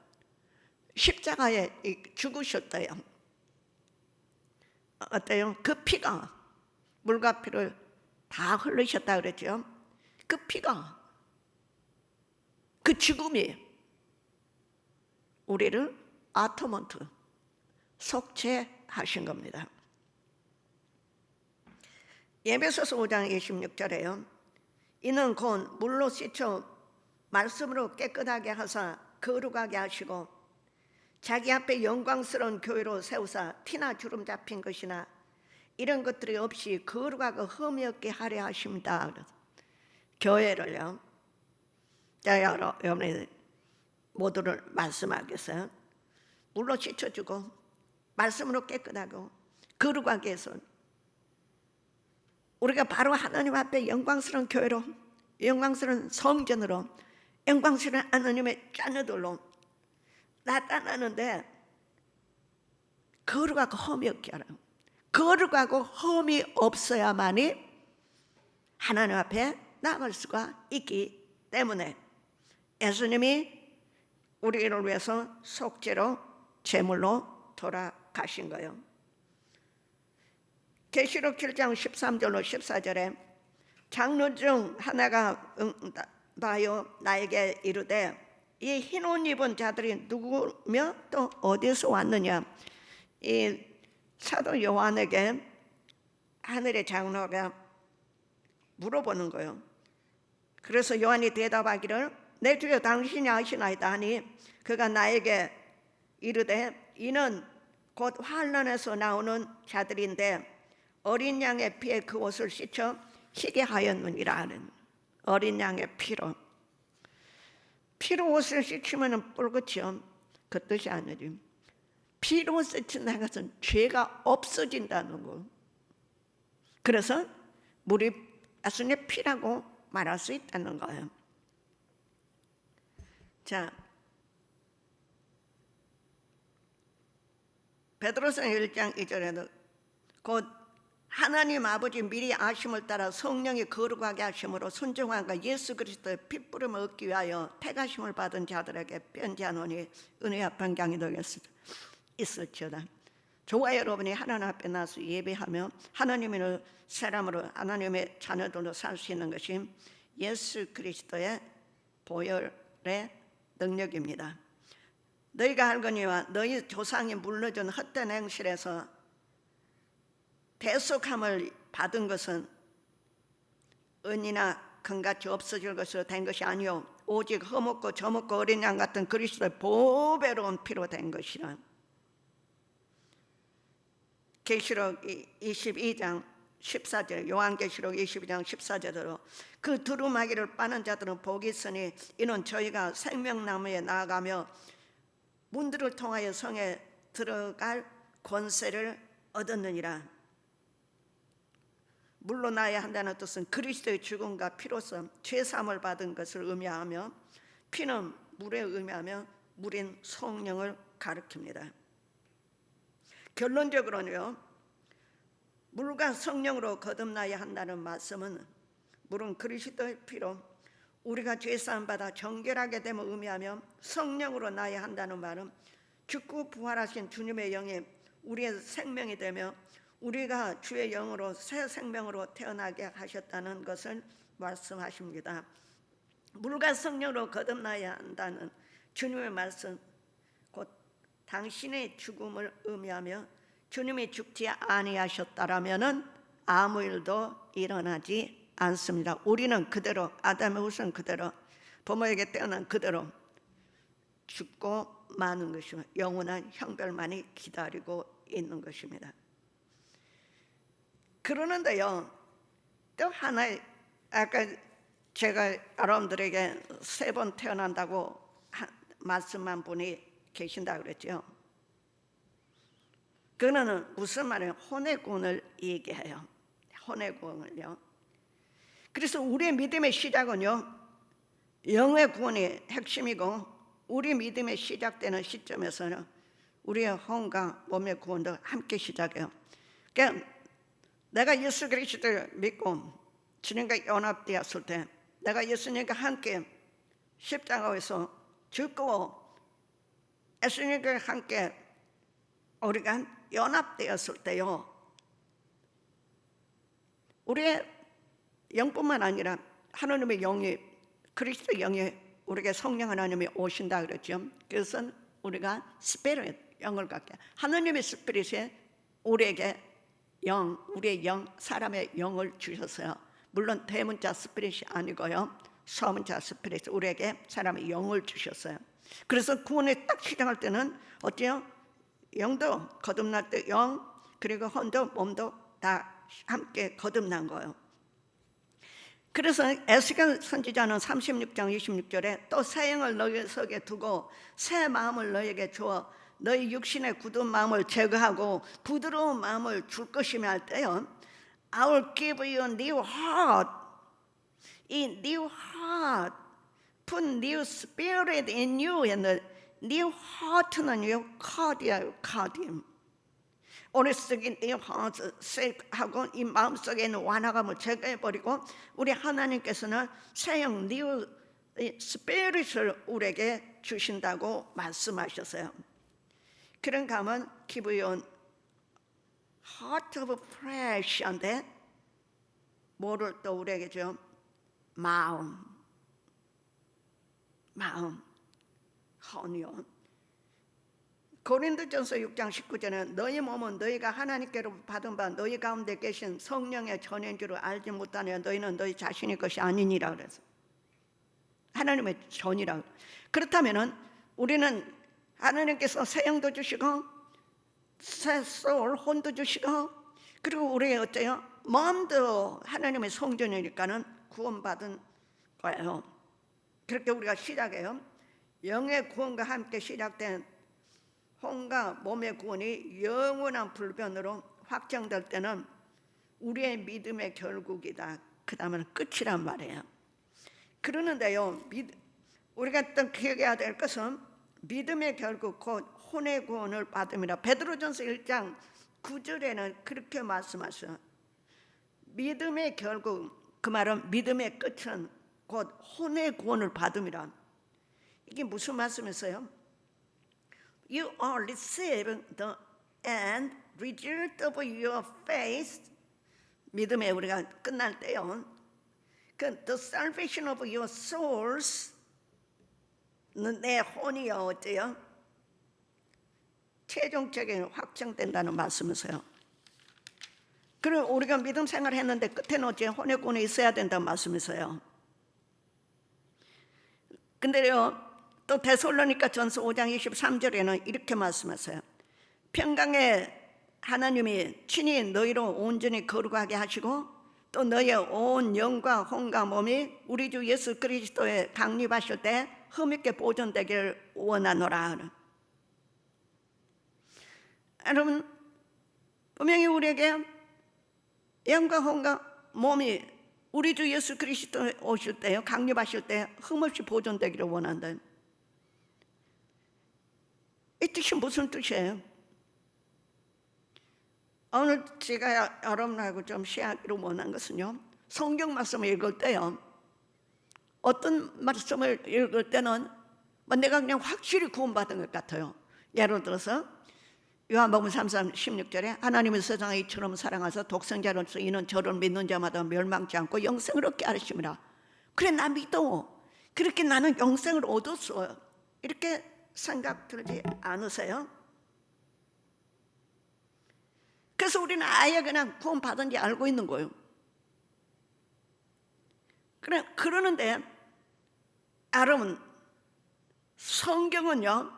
십자가에 죽으셨대요. 어때요? 그 피가 물과 피를 다 흘리셨다 그랬죠. 그 피가 그 죽음이 우리를 아토먼트 속죄하신 겁니다. 에베소서 5장 26절에요. 이는 곧 물로 씻어 말씀으로 깨끗하게 하사 거룩하게 하시고 자기 앞에 영광스러운 교회로 세우사 티나 주름 잡힌 것이나 이런 것들이 없이 거룩하고 흠이 없게 하려 하십니다. 교회를요. 자, 여러분이 모두를 말씀하겠어요. 물로 씻어주고 말씀으로 깨끗하고 거룩하게 해서 우리가 바로 하나님 앞에 영광스러운 교회로 영광스러운 성전으로 영광스러운 하나님의 자녀들로 나타나는데 거룩하고 흠이 없게 하라고. 거룩하고 흠이 없어야만이 하나님 앞에 나갈 수가 있기 때문에 예수님이 우리를 위해서 속죄로 제물로 돌아가신 거예요. 계시록 7장 13절로 14절에 장로 중 하나가 응답하여 나에게 이르되 이 흰 옷 입은 자들이 누구며 또 어디서 왔느냐. 이 사도 요한에게 하늘의 장로가 물어보는 거예요. 그래서 요한이 대답하기를 내 주여 당신이 아시나이다 하니 그가 나에게 이르되 이는 곧 환란에서 나오는 자들인데 어린 양의 피에 그 옷을 씻어 희게 하였느니라 하는. 어린 양의 피로 옷을 씻으면 뿔그죠. 그 뜻이 아니지. 피로 세친다는 것은 죄가 없어진다는 거. 그래서 물이 예수님의 피라고 말할 수 있다는 거예요. 자, 베드로서 1장 2절에도 곧 하나님 아버지 미리 아심을 따라 성령이 거룩하게 하심으로 순종함과 예수 그리스도의 핏부름을 얻기 위하여 택하심을 받은 자들에게 편지하노니 은혜와 평강이 있을지어다. 저와 여러분이 하나님 앞에 나서 예배하며 하나님의 사람으로 하나님의 자녀들로 살 수 있는 것이 예수 그리스도의 보혈의 능력입니다. 너희가 알거니와 너희 조상이 물러준 헛된 행실에서 대속함을 받은 것은 은이나 금같이 없어질 것으로 된 것이 아니요 오직 허먹고 저먹고 어린 양 같은 그리스도의 보배로운 피로 된 것이라. 계시록 22장 14절, 요한계시록 22장 14절대로 그 두루마기를 빠는 자들은 복이 있으니 이는 저희가 생명나무에 나아가며 문들을 통하여 성에 들어갈 권세를 얻었느니라. 물로 나야 한다는 뜻은 그리스도의 죽음과 피로서 죄사함을 받은 것을 의미하며, 피는 물에 의미하며 물인 성령을 가리킵니다. 결론적으로는요, 물과 성령으로 거듭나야 한다는 말씀은 물은 그리스도의 피로 우리가 죄사함 받아 정결하게 됨을 의미하며, 성령으로 나야 한다는 말은 죽고 부활하신 주님의 영이 우리의 생명이 되며 우리가 주의 영으로 새 생명으로 태어나게 하셨다는 것을 말씀하십니다. 물과 성령으로 거듭나야 한다는 주님의 말씀, 곧 당신의 죽음을 의미하며 주님이 죽지 아니하셨다라면은 아무 일도 일어나지 않습니다. 우리는 그대로, 아담의 후손 그대로, 부모에게 태어난 그대로 죽고 마는 것이며 영원한 형벌만이 기다리고 있는 것입니다. 그러는데요, 또 하나의, 아까 제가 여러분들에게 3번 태어난다고 말씀한 분이 계신다 그랬죠. 그거는 무슨 말이에요? 혼의 구원을 얘기해요. 혼의 구원을요. 그래서 우리의 믿음의 시작은요, 영의 구원이 핵심이고, 우리 믿음의 시작되는 시점에서는 우리의 혼과 몸의 구원도 함께 시작해요. 그러니까 내가 예수 그리스도를 믿고 주님과 연합되었을 때, 내가 예수님과 함께 십자가에서 죽고 예수님과 함께 우리가 연합되었을 때요, 우리의 영뿐만 아니라 하나님의 영이, 그리스도 영이 우리에게 성령 하나님이 오신다 그랬죠. 그것은 우리가 스피릿, 영을 갖게, 하나님의 스피릿이 우리에게 영, 우리의 영, 사람의 영을 주셨어요. 물론 대문자 스피릿이 아니고요, 서문자 스피릿, 우리에게 사람의 영을 주셨어요. 그래서 구원이 딱 시작할 때는 어때요? 영도 거듭날 때 영, 그리고 혼도 몸도 다 함께 거듭난 거예요. 그래서 에스겔 선지자는 36장 26절에 또 새 영을 너희 속에 두고 새 마음을 너희에게 주어 너희 육신의 굳은 마음을 제거하고 부드러운 마음을 줄 것이며 할 때요, I will give you a new heart. 이 new heart, put new spirit in you. new heart는요, 카드예요, 카드. 오랫동안 이 하고 이 마음속에 있는 완화감을 제거해버리고 우리 하나님께서는 새영 new spirit을 우리에게 주신다고 말씀하셨어요. 그런 감은 give you a heart of flesh인데 뭐를 또 우리에게 줘? 마음, 헌이요. 고린도전서 6장 19절에 너희 몸은 너희가 하나님께로 받은 바 너희 가운데 계신 성령의 전인 줄을 알지 못하냐. 너희는 너희 자신의 것이 아니니라 그래서 하나님의 전이라. 그렇다면은 우리는 하나님께서 새 영도 주시고 새 소울, 혼도 주시고, 그리고 우리 어때요? 마음도 하나님의 성전이니까는 구원받은 거예요. 그렇게 우리가 시작해요. 영의 구원과 함께 시작된 혼과 몸의 구원이 영원한 불변으로 확정될 때는 우리의 믿음의 결국이다. 그 다음은 끝이란 말이에요. 그러는데요, 우리가 또 기억해야 될 것은 믿음의 결국 곧 혼의 구원을 받음이라. 베드로전서 1장 9절에는 그렇게 말씀하셔요. 믿음의 결국, 그 말은 믿음의 끝은 곧 혼의 구원을 받음이라. 이게 무슨 말씀이세요? You are receiving the end result of your faith. 믿음에 우리가 끝날 때요. The salvation of your souls. 내 혼이요 어때요? 최종적인 확정된다는 말씀이세요. 그리고 우리가 믿음 생활했는데 끝에는 어째 혼의 구원이 있어야 된다는 말씀이세요. 근데요, 또 데살로니가전서 5장 23절에는 이렇게 말씀하세요. 평강에 하나님이 친히 너희로 온전히 거룩하게 하시고 또 너희의 온 영과 혼과 몸이 우리 주 예수 그리스도에 강림하실 때 흠있게 보존되기를 원하노라. 여러분, 분명히 우리에게 영과 혼과 몸이 우리 주 예수 그리스도에 오실 때요, 강림하실 때 흠없이 보존되기를 원한다. 이 뜻이 무슨 뜻이에요? 오늘 제가 여러분하고 좀 시작하기로 원한 것은요, 성경 말씀을 읽을 때요, 어떤 말씀을 읽을 때는 내가 그냥 확실히 구원받은 것 같아요. 예를 들어서 요한복음 3장 16절에 하나님은 세상을 이처럼 사랑하사 독생자로서 이는 저를 믿는 자마다 멸망치 않고 영생을 얻게 하심이라. 그래, 나 믿어. 그렇게 나는 영생을 얻었어요. 이렇게 생각 들지 않으세요? 그래서 우리는 아예 그냥 구원 받은지 알고 있는 거예요. 그러는데 여러분, 성경은요,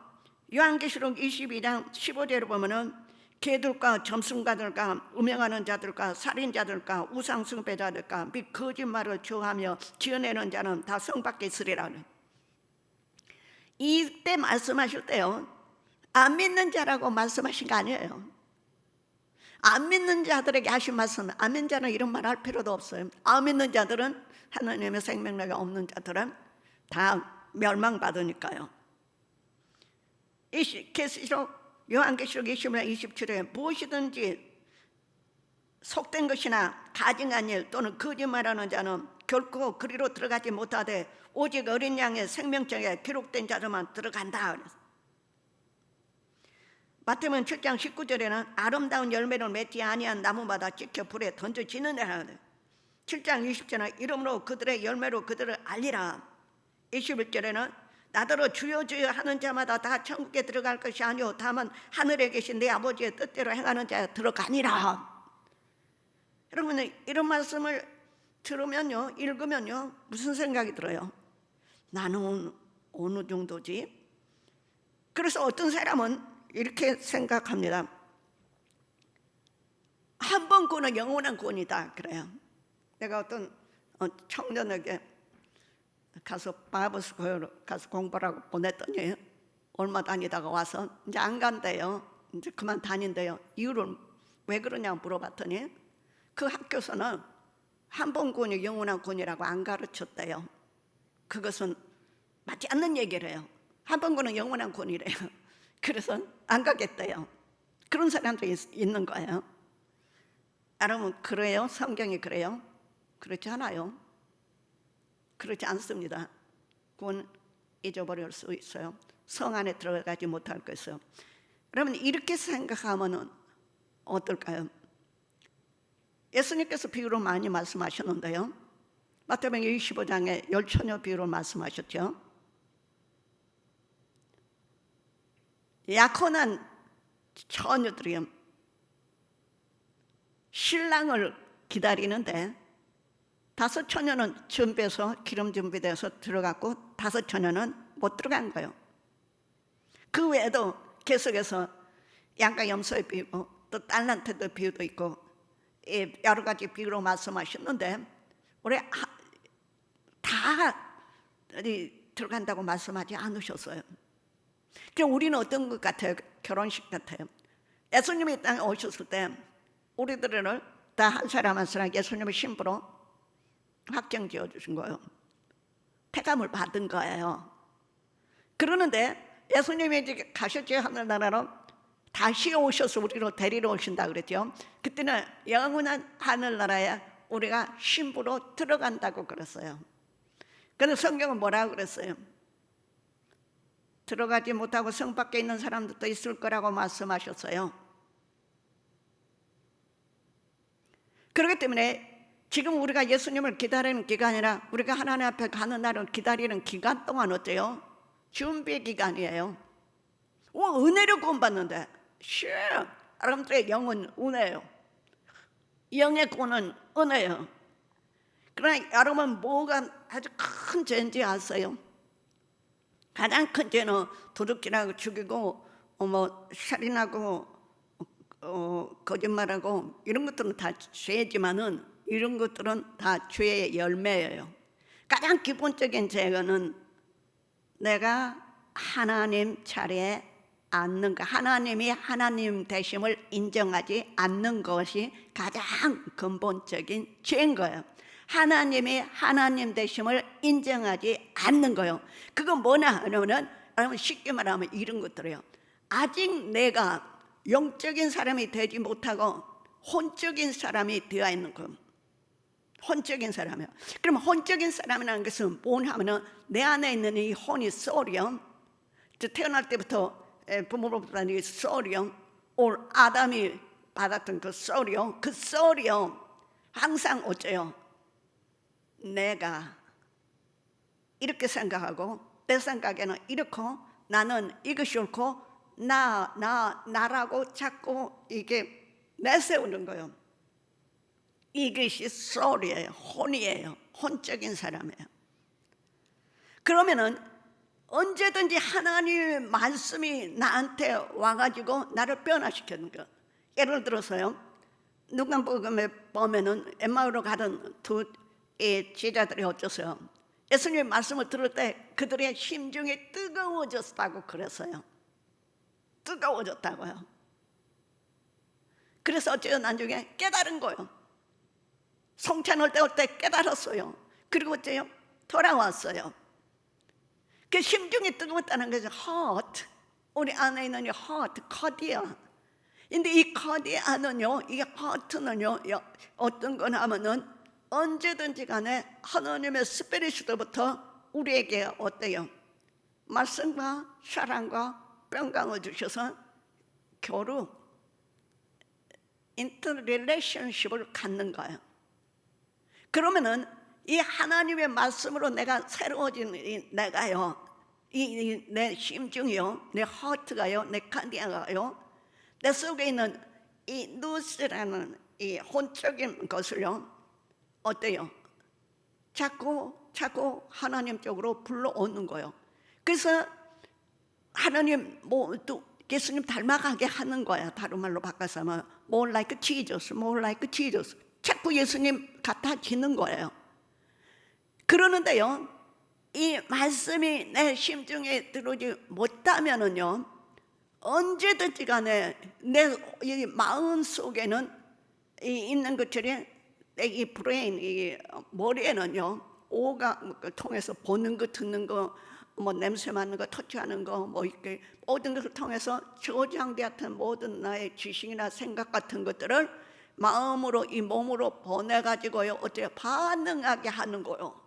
요한계시록 22장 15절에 보면은 개들과 점순가들과 음행하는 자들과 살인자들과 우상숭배자들과 및 거짓말을 주하며 지어내는 자는 다 성 밖에 있으리라. 이때 말씀하실 때요, 안 믿는 자라고 말씀하신 거 아니에요. 안 믿는 자들에게 하신 말씀은, 안 믿는 자는 이런 말 할 필요도 없어요. 안 믿는 자들은, 하나님의 생명력이 없는 자들은 다 멸망받으니까요. 요한계시록 20장 27에 무엇이든지 속된 것이나 가증한 일 또는 거짓말하는 자는 결코 그리로 들어가지 못하되 오직 어린 양의 생명책에 기록된 자들만 들어간다. 마태복음 7장 19절에는 아름다운 열매를 맺지 아니한 나무마다 찍혀 불에 던져지느니라. 7장 20절에는 이름으로 그들의 열매로 그들을 알리라. 21절에는 나더러 주여 주여 하는 자마다 다 천국에 들어갈 것이 아니오 다만 하늘에 계신 내 아버지의 뜻대로 행하는 자에 들어가니라. 여러분, 이런 말씀을 들으면요, 읽으면요, 무슨 생각이 들어요? 나는 어느 정도지? 그래서 어떤 사람은 이렇게 생각합니다. 한 번 구원은 영원한 구원이다 그래요. 내가 어떤 청년에게 가서 바이블 스쿨 가서 공부하라고 보냈더니 얼마 다니다가 와서 이제 안 간대요. 이제 그만 다닌대요. 이유를 왜 그러냐고 물어봤더니 그 학교에서는 한 번 구원이 영원한 구원이라고 안 가르쳤대요. 그것은 맞지 않는 얘기를 해요. 한 번 구원은 영원한 구원이래요. 그래서 안 가겠대요. 그런 사람들이 있는 거예요. 여러분, 그래요? 성경이 그래요? 그렇지 않아요. 그렇지 않습니다. 구원 잊어버릴 수 있어요. 성 안에 들어가지 못할 것이요. 여러분, 이렇게 생각하면 어떨까요? 예수님께서 비유로 많이 말씀하셨는데요, 마태복음 25장에 열처녀 비유로 말씀하셨죠. 약혼한 처녀들이 신랑을 기다리는데 5 처녀는 준비해서 기름 준비돼서 들어갔고 5 처녀는 못 들어간 거예요. 그 외에도 계속해서 양과 염소의 비유, 또 딸란트의 비유도 있고 여러 가지 비유로 말씀하셨는데 우리 다 들어간다고 말씀하지 않으셨어요. 그럼 우리는 어떤 것 같아요? 결혼식 같아요. 예수님이 이 땅에 오셨을 때 우리들을 다 한 사람 한 사람 예수님의 신부로 확정 지어 주신 거예요. 태감을 받은 거예요. 그러는데 예수님이 이제 가셨죠, 하늘나라로. 다시 오셔서 우리를 데리러 오신다 그랬죠. 그때는 영원한 하늘나라에 우리가 신부로 들어간다고 그랬어요. 그런데 성경은 뭐라고 그랬어요? 들어가지 못하고 성 밖에 있는 사람들도 있을 거라고 말씀하셨어요. 그렇기 때문에 지금 우리가 예수님을 기다리는 기간이라 우리가 하나님 앞에 가는 날을 기다리는 기간 동안 어때요? 준비 기간이에요. 은혜를 구원받는데 여러분들의 영은 은혜예요. 영의 구원은 은혜예요. 그러나 여러분 뭐가 아주 큰 죄인지 아세요? 가장 큰 죄는 도둑질하고 죽이고 살인하고 거짓말하고 이런 것들은 다 죄지만은 이런 것들은 다 죄의 열매예요. 가장 기본적인 죄는 내가 하나님 자리에 앉는 것, 하나님이 하나님 되심을 인정하지 않는 것이 가장 근본적인 죄인 거예요. 하나님이 하나님 되심을 인정하지 않는 거예요. 그건 뭐냐 하면은 여러분 쉽게 말하면 이런 것들이에요. 아직 내가 영적인 사람이 되지 못하고 혼적인 사람이 되어 있는 거예요. 혼적인 사람이요. 그럼 혼적인 사람이라는 것은 뭐냐 하면은 내 안에 있는 이 혼이 소리요. 태어날 때부터 부모로부터 이 소리요. 올 아담이 받았던 그 소리요. 그 소리요. 항상 어째요? 내가 이렇게 생각하고 내 생각에는 이렇고 나는 이것이 옳고 나라고 자꾸 이게 내세우는 거예요. 이것이 소리예요. 혼이에요. 혼적인 사람이에요. 그러면은 언제든지 하나님의 말씀이 나한테 와가지고 나를 변화시키는 거예요. 예를 들어서요. 누가복음에 보면은 엠마오로 가던 두 제자들이 어쩌세요? 예수님의 말씀을 들을 때 그들의 심중이 뜨거워졌다고 그랬어요. 뜨거워졌다고요. 그래서 어째요? 나중에 깨달은 거예요. 성찬을 때울 때 깨달았어요. 그리고 어째요? 돌아왔어요. 그 심중이 뜨거웠다는 것은 heart, 우리 안에 있는 이 heart, 카디아. 근데 이 카디아는요, 이 heart는요, 어떤 거냐 하면은 언제든지 간에 하나님의 스피릿으로부터 우리에게 어때요? 말씀과 사랑과 평강을 주셔서 교류, 인터릴레이션십을 갖는 거예요. 그러면은 이 하나님의 말씀으로 내가 새로워진 내가요, 내 심중이요, 내 하트가요, 내 칸디아가요, 내 속에 있는 이 누스라는 이 혼적인 것을요, 어때요? 자꾸 하나님 쪽으로 불러오는 거예요. 그래서 하나님 또 예수님 닮아가게 하는 거야. 다른 말로 바꿔서 하면 more like Jesus, more like Jesus. 자꾸 예수님 같아지는 거예요. 그러는데요, 이 말씀이 내 심중에 들어오지 못하면은요, 언제든지 간에 내 이 마음 속에는 있는 것들이 이 브레인, 이 머리에는요, 오가 통해서 보는 거, 듣는 거, 뭐 냄새 맡는 거, 터치하는 거, 뭐 이렇게 모든 것을 통해서 저장되었던 모든 나의 지식이나 생각 같은 것들을 마음으로 이 몸으로 보내가지고요, 어째 반응하게 하는 거요.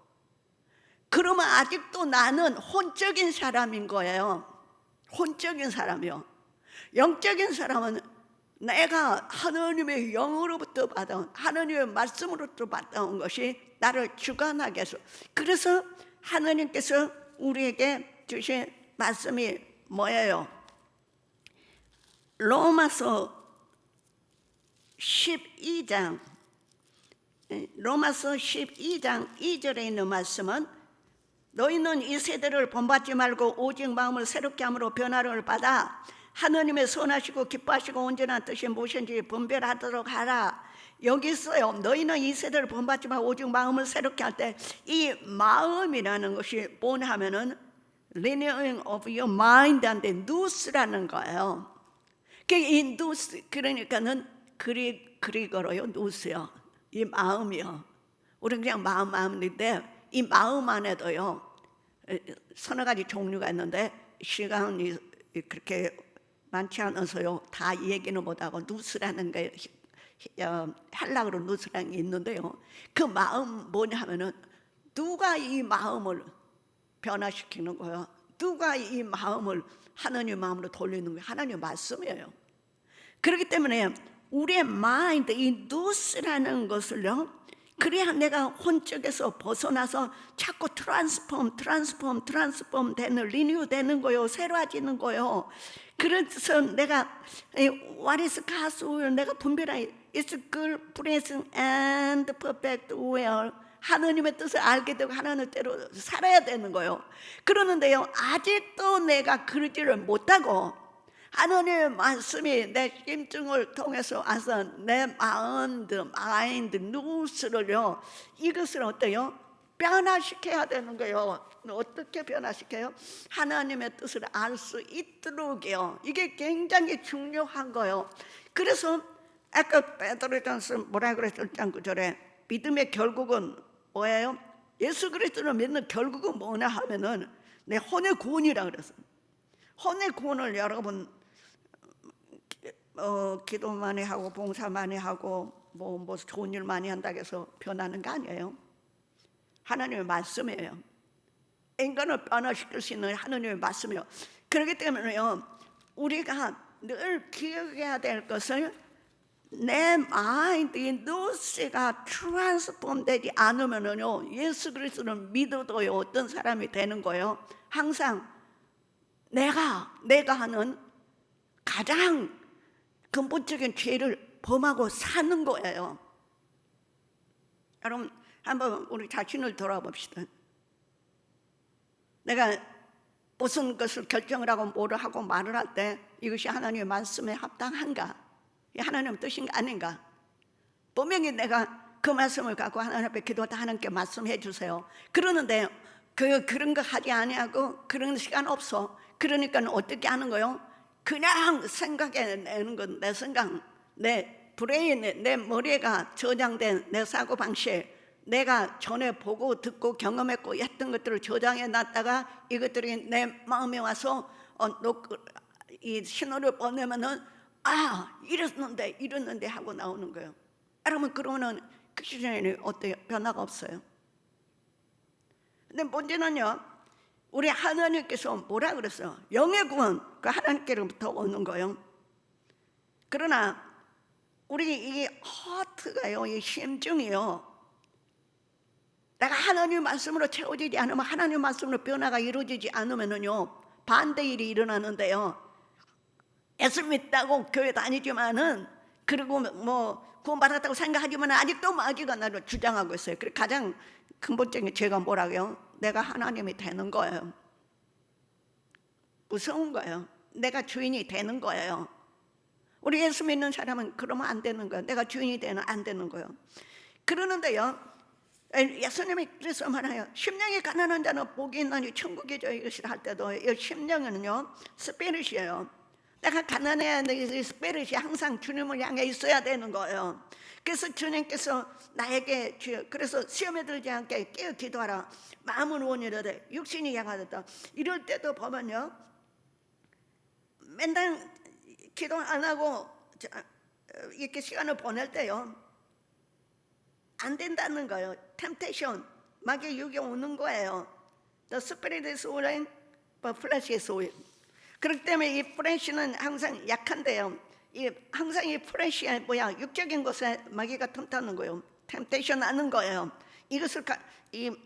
그러면 아직도 나는 혼적인 사람인 거예요. 혼적인 사람이요. 영적인 사람은 내가 하나님의 영으로부터 받아온, 하나님의 말씀으로부터 받아온 것이 나를 주관하게 해서, 그래서 하나님께서 우리에게 주신 말씀이 뭐예요? 로마서 12장 2절에 있는 말씀은 너희는 이 세대를 본받지 말고 오직 마음을 새롭게 함으로 변화를 받아 하나님의 선하시고 기뻐하시고 온전한 뜻이 무엇인지 분별하도록 하라. 여기 있어요. 너희는 이 세대를 본받지 말고 오직 마음을 새롭게 할 때, 이 마음이라는 것이 뭐냐면은 renewing of your mind한테 누스라는 거예요. 이 누스 그러니까는 그리거로요. 누스요. 이 마음이요. 우리 그냥 마음인데 이 마음 안에도요. 서너 가지 종류가 있는데 시간이 그렇게 많지 않아서요. 다 얘기는 못하고 누스라는 게 헬라어로 누스라는 게 있는데요. 그 마음 뭐냐 하면은 누가 이 마음을 변화시키는 거예요. 누가 이 마음을 하나님 마음으로 돌리는 거예요. 하나님 말씀이에요. 그렇기 때문에 우리의 마인드, 이 누스라는 것을요. 그래야 내가 혼적에서 벗어나서 자꾸 트랜스폼 되는, 리뉴 되는 거요. 새로워지는 거요. 그래서 내가 what is God's will 내가 분별하여 it's good, pleasing and perfect will 하나님의 뜻을 알게 되고 하나님의 대로 살아야 되는 거예요. 그러는데요, 아직도 내가 그러지를 못하고 하나님의 말씀이 내 심증을 통해서 와서 내 마인드, 누스를요, 이것을 어때요? 변화시켜야 되는 거예요. 어떻게 변화시켜요? 하나님의 뜻을 알 수 있도록요. 이게 굉장히 중요한 거예요. 그래서 아까 베드로전서 뭐라 그랬죠? 1장 9절에 믿음의 결국은 뭐예요? 예수 그리스도를 믿는 결국은 뭐냐 하면은 내 혼의 구원이라 그랬어요. 혼의 구원을 여러분 기도 많이 하고 봉사 많이 하고 뭐 좋은 일 많이 한다고 해서 변하는 거 아니에요. 하나님의 말씀이에요. 인간을 변화시킬 수 있는 하나님의 말씀이에요. 그렇기 때문에요, 우리가 늘 기억해야 될 것을 내 마인드의 누스가 트랜스폼 되지 않으면요, 예수 그리스도를 믿어도요, 어떤 사람이 되는 거예요? 항상 내가 하는 가장 근본적인 죄를 범하고 사는 거예요. 여러분 한번 우리 자신을 돌아봅시다. 내가 무슨 것을 결정을 하고 뭐를 하고 말을 할 때 이것이 하나님의 말씀에 합당한가? 하나님의 뜻인가 아닌가? 분명히 내가 그 말씀을 갖고 하나님 앞에 기도하다 하나님께 말씀해 주세요. 그러는데 그런 거 하지 아니하고 그런 시간 없어. 그러니까 어떻게 하는 거요? 그냥 생각해내는 건 내 생각, 내 브레인, 내 머리가 저장된 내 사고방식, 내가 전에 보고 듣고 경험했고 했던 것들을 저장해 놨다가 이것들이 내 마음에 와서 이 신호를 보내면은 이랬는데 하고 나오는 거예요. 여러분 그러면은 그 시간에 어때요? 변화가 없어요. 근데 문제는요, 우리 하나님께서 뭐라 그랬어요? 영의 구원, 그 하나님께로부터 오는 거예요. 그러나 우리 이 하트가요, 이 심중이요, 내가 하나님 말씀으로 채워지지 않으면, 하나님 말씀으로 변화가 이루어지지 않으면은요, 반대 일이 일어나는데요. 예수 믿다고 교회 다니지만은, 그리고 뭐 구원받았다고 생각하지만 아직도 마귀가 나를 주장하고 있어요. 그래 가장 근본적인 죄가 뭐라고요? 내가 하나님이 되는 거예요. 무서운 거예요. 내가 주인이 되는 거예요. 우리 예수 믿는 사람은 그러면 안 되는 거예요. 내가 주인이 되는 안 되는 거예요. 그러는데요, 예수님이 그래서 말해요. 심령이 가난한 자는 복이 있나니 천국이 저희 것이라 할 때도 이 심령은요, 스피릿이에요. 내가 가난해야 이 스피릿이 항상 주님을 향해 있어야 되는 거예요. 그래서 주님께서 나에게 그래서 시험에 들지 않게 깨어 기도하라. 마음은 원이라되 육신이 약하다. 이럴 때도 보면요, 맨날 기도 안 하고 이렇게 시간을 보낼 때요, 안 된다는 거예요. 템테이션, 마귀의 유혹이 오는 거예요. The spirit is willing, but flesh is weak. 그렇기 때문에 이 플래시는 항상 약한데요. 항상 이 플래시가 뭐야? 육적인 것에 마귀가 틈타는 거예요. 템테이션 하는 거예요. 이것을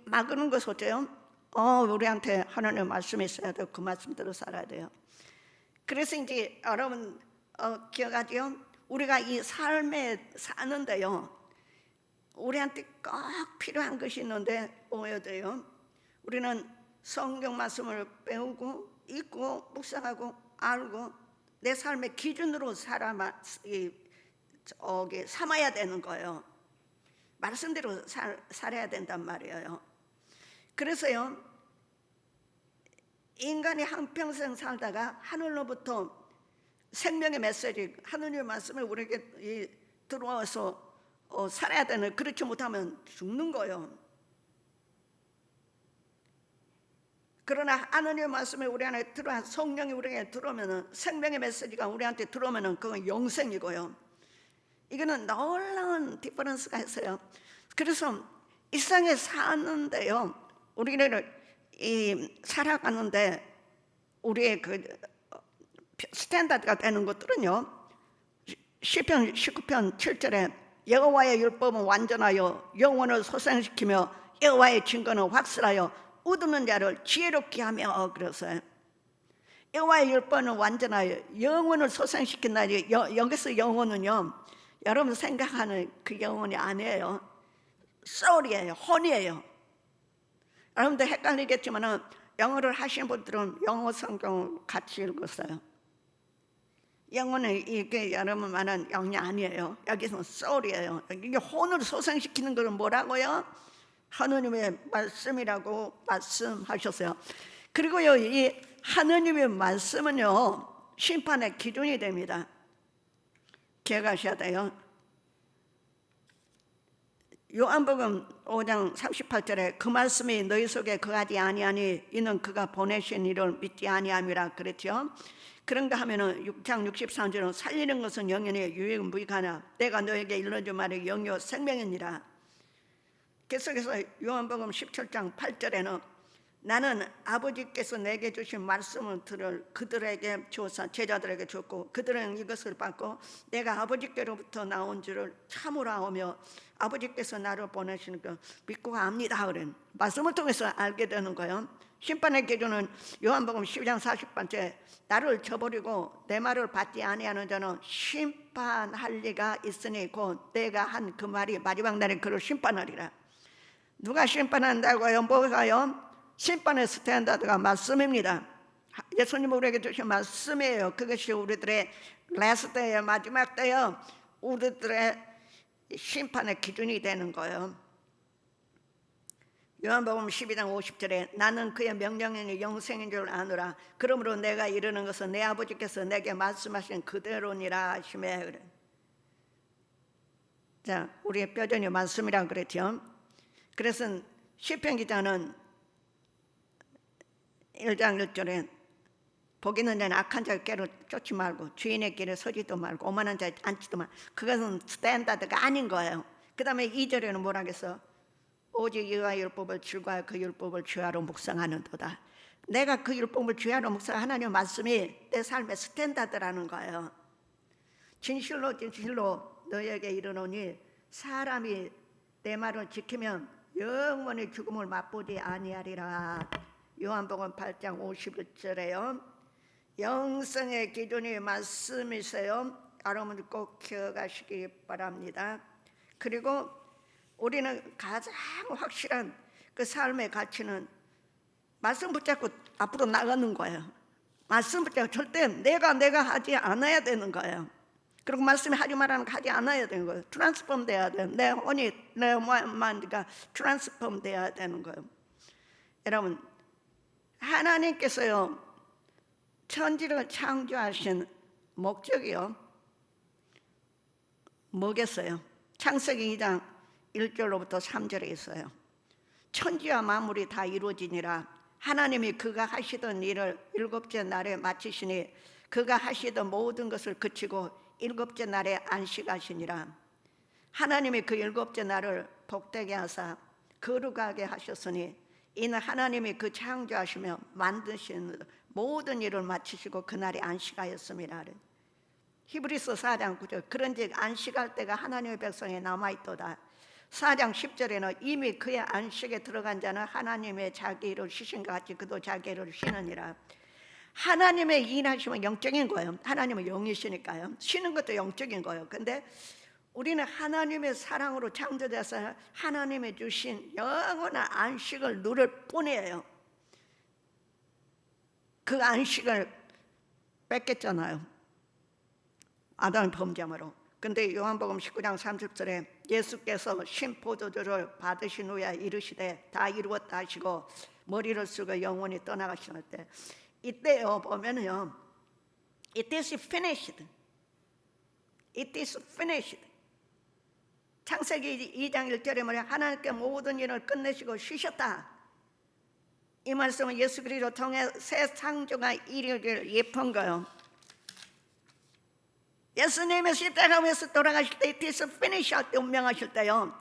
막는 것은 어때요? 우리한테 하나님의 말씀이 있어야 돼요. 그 말씀대로 살아야 돼요. 그래서 이제 여러분 기억하죠? 우리가 이 삶에 사는데요, 우리한테 꼭 필요한 것이 있는데 뭐여야 돼요? 우리는 성경 말씀을 배우고 읽고 묵상하고 알고 내 삶의 기준으로 삼아야 되는 거예요. 말씀대로 살아야 된단 말이에요. 그래서요, 인간이 한평생 살다가 하늘로부터 생명의 메시지, 하느님의 말씀이 우리에게 들어와서 살아야 되는, 그렇지 못하면 죽는 거예요. 그러나 하느님의 말씀이 우리 안에 들어와, 성령이 우리에게 들어오면, 생명의 메시지가 우리한테 들어오면 그건 영생이고요. 이거는 놀라운 디퍼런스가 있어요. 그래서 이 세상에 사는데요, 우리를 살아가는데 우리의 그 스탠다드가 되는 것들은요, 시편 19편 7절에 여호와의 율법은 완전하여 영혼을 소생시키며 여호와의 증거는 확실하여 얻는 자를 지혜롭게 하며, 그래서요 여호와의 율법은 완전하여 영혼을 소생시킨다. 여기서 영혼은요, 여러분 생각하는 그 영혼이 아니에요. soul이에요. 혼이에요. 여러분들 헷갈리겠지만 영어를 하시는 분들은 영어 성경 같이 읽었어요. 영어는 이게 여러분 말하는 영이 아니에요. 여기서는 soul이에요. 이게 혼을 소생시키는 것은 뭐라고요? 하느님의 말씀이라고 말씀하셨어요. 그리고요, 이 하느님의 말씀은요, 심판의 기준이 됩니다. 기억하셔야 돼요. 요한복음 5장 38절에 그 말씀이 너희 속에 거하지 아니하니 이는 그가 보내신 이를 믿지 아니함이라 그랬죠. 그런가 하면은 6장 63절은 살리는 것은 영이니 유익은 무익하나 내가 너에게 일러준 말이 영이요 생명이니라. 계속해서 요한복음 17장 8절에는 나는 아버지께서 내게 주신 말씀을 들을 그들에게 주어서 제자들에게 줬고 그들은 이것을 받고 내가 아버지께로부터 나온 줄을 참으로 하며 아버지께서 나를 보내시는 거 믿고 압니다. 그런 말씀을 통해서 알게 되는 거예요. 심판의 기준은 요한복음 12장 40번째 나를 저버리고 내 말을 받지 아니하는 자는 심판할 리가 있으니 곧 내가 한 그 말이 마지막 날에 그를 심판하리라. 누가 심판한다고요? 뭐가요? 심판의 스탠다드가 말씀입니다. 예수님 우리에게 주신 말씀이에요. 그것이 우리들의 라스트 때의 마지막 때요, 우리들의 심판의 기준이 되는 거예요. 요한복음 12장 50절에 나는 그의 명령이 영생인 줄 아노라. 그러므로 내가 이르는 것은 내 아버지께서 내게 말씀하신 그대로니라 하시매. 그래. 자, 우리의 뼈전이 말씀이라고 그랬죠. 그래서 시편 기자는 1장 1절에 복 있는 자는 악한 자의 꾀를 쫓지 말고 주인의 길에 서지도 말고 오만한 자에 앉지도 말고, 그것은 스탠다드가 아닌 거예요. 그 다음에 2절에는 뭐라 했어? 오직 여호와의 율법을 즐거워하여 그 율법을 주야로 묵상하는도다. 내가 그 율법을 주야로 묵상하는 하나님의 말씀이 내 삶의 스탠다드라는 거예요. 진실로 진실로 너희에게 이르노니 사람이 내 말을 지키면 영원히 죽음을 맛보지 아니하리라. 요한복음 8장 51절에요. 영생의 기준이 말씀이세요. 여러분 꼭 기억하시기 바랍니다. 그리고 우리는 가장 확실한 그 삶의 가치는 말씀 붙잡고 앞으로 나가는 거예요. 말씀 붙잡고 절대 내가 하지 않아야 되는 거예요. 그리고 말씀이 하지 말라는 거 하지 않아야 되는 거예요. 트랜스폼 돼야 돼요. 내 혼이, 내 마인드가 트랜스폼 돼야 되는 거예요. 여러분, 하나님께서요, 천지를 창조하신 목적이요, 뭐겠어요? 창세기 2장 1절로부터 3절에 있어요. 천지와 만물이 다 이루어지니라. 하나님이 그가 하시던 일을 일곱째 날에 마치시니 그가 하시던 모든 것을 그치고 일곱째 날에 안식하시니라. 하나님이 그 일곱째 날을 복되게 하사 거룩하게 하셨으니 이는 하나님이 그 창조하시며 만드신 모든 일을 마치시고 그날에 안식하였습니다. 히브리서 4장 9절 그런즉 안식할 때가 하나님의 백성에 남아있도다. 4장 10절에는 이미 그의 안식에 들어간 자는 하나님의 자기 일을 쉬신 것 같이 그도 자기 일을 쉬느니라. 하나님의 일하시면 영적인 거예요. 하나님은 영이시니까요. 쉬는 것도 영적인 거예요. 근데 우리는 하나님의 사랑으로 창조돼서 하나님의 주신 영원한 안식을 누릴 뿐이에요. 그 안식을 뺏겼잖아요. 아담의 범죄함으로. 근데 요한복음 19장 30절에 예수께서 신포도주를 받으신 후에 이르시되 다 이루었다 하시고 머리를 쓰고 영원히 떠나가실 때, 이때요 보면은요, it is finished. It is finished. 창세기 2장 1절에 뭐냐, 하나님께 모든 일을 끝내시고 쉬셨다. 이 말씀은 예수 그리스도 통해 새 창조가 이루기를 예쁜 거예요. 예수님의 십자가에서 돌아가실 때, it is finished 할 때 운명하실 때요,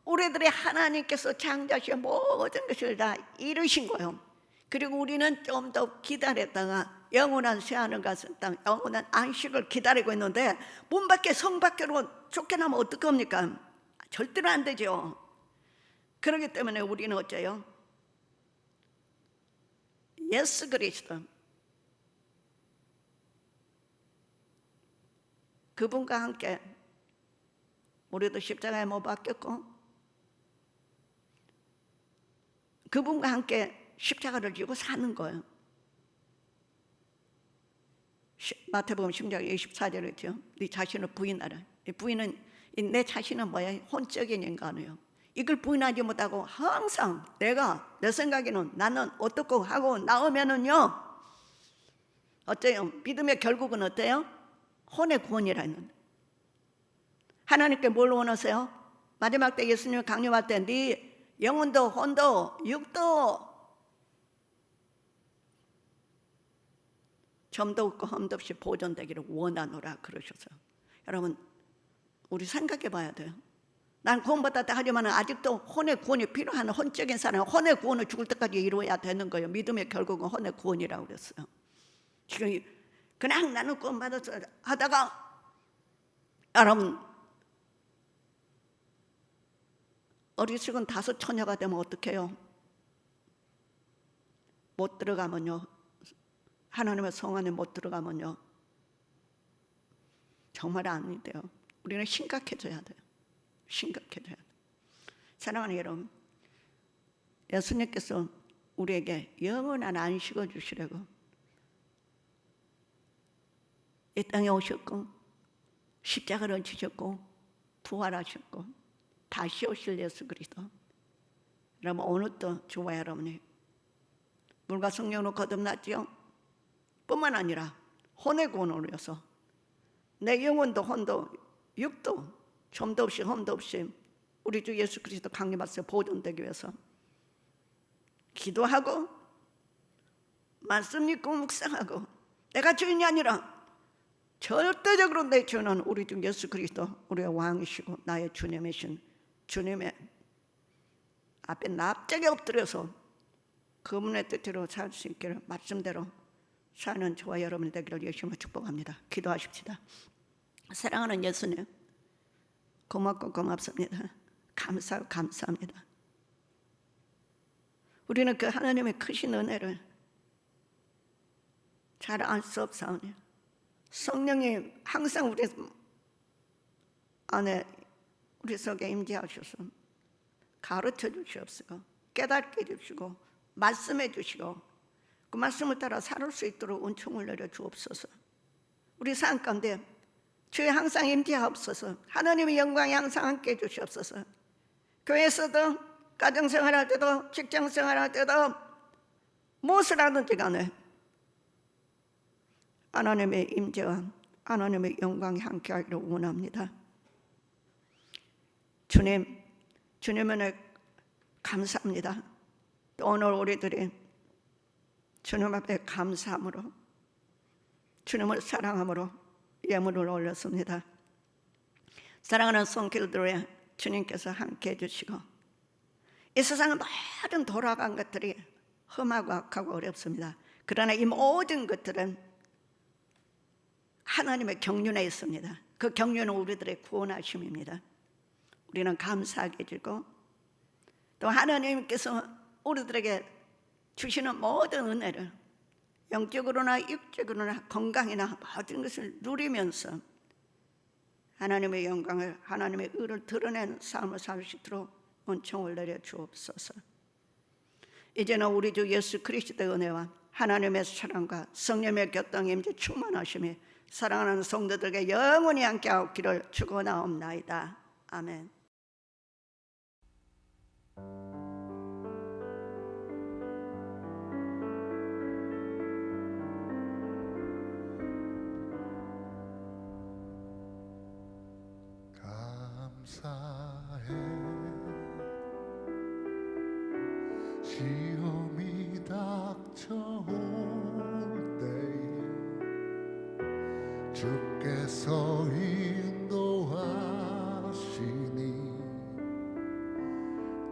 우리들이 하나님께서 창조하신 모든 것을 다 이루신 거예요. 그리고 우리는 좀 더 기다렸다가 영원한 새하늘 같은 땅, 영원한 안식을 기다리고 있는데, 문 밖에 성 밖으로 쫓겨나면 어떡합니까? 절대로 안 되죠. 그렇기 때문에 우리는 어째요? 예수 그리스도, 그분과 함께 우리도 십자가에 못 박혔고, 그분과 함께 십자가를 지고 사는 거예요. 마태복음 10장 24절에 있죠. 네 자신을 부인하라. 이 부인은, 내 자신은 뭐야? 혼적인 인간이에요. 이걸 부인하지 못하고 항상 내가, 내 생각에는 나는 어떻고 하고 나오면은요, 어때요? 믿음의 결국은 어때요? 혼의 구원이라는. 하나님께 뭘 원하세요? 마지막 때 예수님이 강림할 때 네 영혼도 혼도 육도 점도 없고 흠도 없이 보존되기를 원하노라 그러셔서, 여러분 우리 생각해 봐야 돼요. 난 구원받았다 하지만 아직도 혼의 구원이 필요한 혼적인 사람은 혼의 구원을 죽을 때까지 이루어야 되는 거예요. 믿음의 결국은 혼의 구원이라고 그랬어요. 지금 그냥 나는 구원받았어 하다가, 여러분 어리석은 다섯 처녀가 되면 어떡해요? 못 들어가면요, 하나님의 성 안에 못 들어가면요, 정말 아닌데요. 우리는 심각해져야 돼요. 심각해져야 돼요. 사랑하는 여러분, 예수님께서 우리에게 영원한 안식을 주시려고 이 땅에 오셨고, 십자가를 지셨고, 부활하셨고, 다시 오실 예수 그리스도. 여러분 오늘도 저와 여러분이 물과 성령으로 거듭났지요. 뿐만 아니라 혼의 구원을 위해서 내 영혼도 혼도 육도 점도 없이 흠도 없이 우리 주 예수 그리스도 강림하셔서 보존되기 위해서 기도하고 말씀 읽고 묵상하고, 내가 주인이 아니라 절대적으로 내 주는 우리 주 예수 그리스도, 우리의 왕이시고 나의 주님이신 주님의 앞에 납작에 엎드려서 그분의 뜻대로 살 수 있기를 말씀대로 사는 저와 여러분이 되기를 예수님으로 축복합니다. 기도하십시다. 사랑하는 예수님, 고맙고 고맙습니다. 감사하고 감사합니다. 우리는 그 하나님의 크신 은혜를 잘 알 수 없사오니, 성령이 항상 우리 안에 우리 속에 임재하셔서 가르쳐 주시옵시고, 깨닫게 해주시고, 말씀해 주시고, 그 말씀을 따라 살을 수 있도록 은총을 내려 주옵소서. 우리 삶 가운데 주의 항상 임재하옵소서. 하나님의 영광이 항상 함께 해 주시옵소서. 교회에서도, 가정생활할 때도, 직장생활할 때도, 무엇을 하든지 간에 하나님의 임재와 하나님의 영광이 함께 하기를 원합니다. 주님, 주님의 은혜 감사합니다. 또 오늘 우리들이 주님 앞에 감사함으로, 주님을 사랑함으로 예물을 올렸습니다. 사랑하는 손길들에 주님께서 함께 해주시고, 이 세상은 모든 돌아간 것들이 험하고 악하고 어렵습니다. 그러나 이 모든 것들은 하나님의 경륜에 있습니다. 그 경륜은 우리들의 구원하심입니다. 우리는 감사하게 해주고, 또 하나님께서 우리들에게 주시는 모든 은혜를 영적으로나 육적으로나 건강이나 모든 것을 누리면서 하나님의 영광을, 하나님의 의를 드러내는 삶을 살 수 있도록 은총을 내려 주옵소서. 이제는 우리 주 예수 그리스도의 은혜와 하나님의 사랑과 성령의 교통에 임재 충만하심이 사랑하는 성도들에게 영원히 함께하기를 축원하옵나이다. 아멘. 시험이 닥쳐올 때에 주께서 인도하시니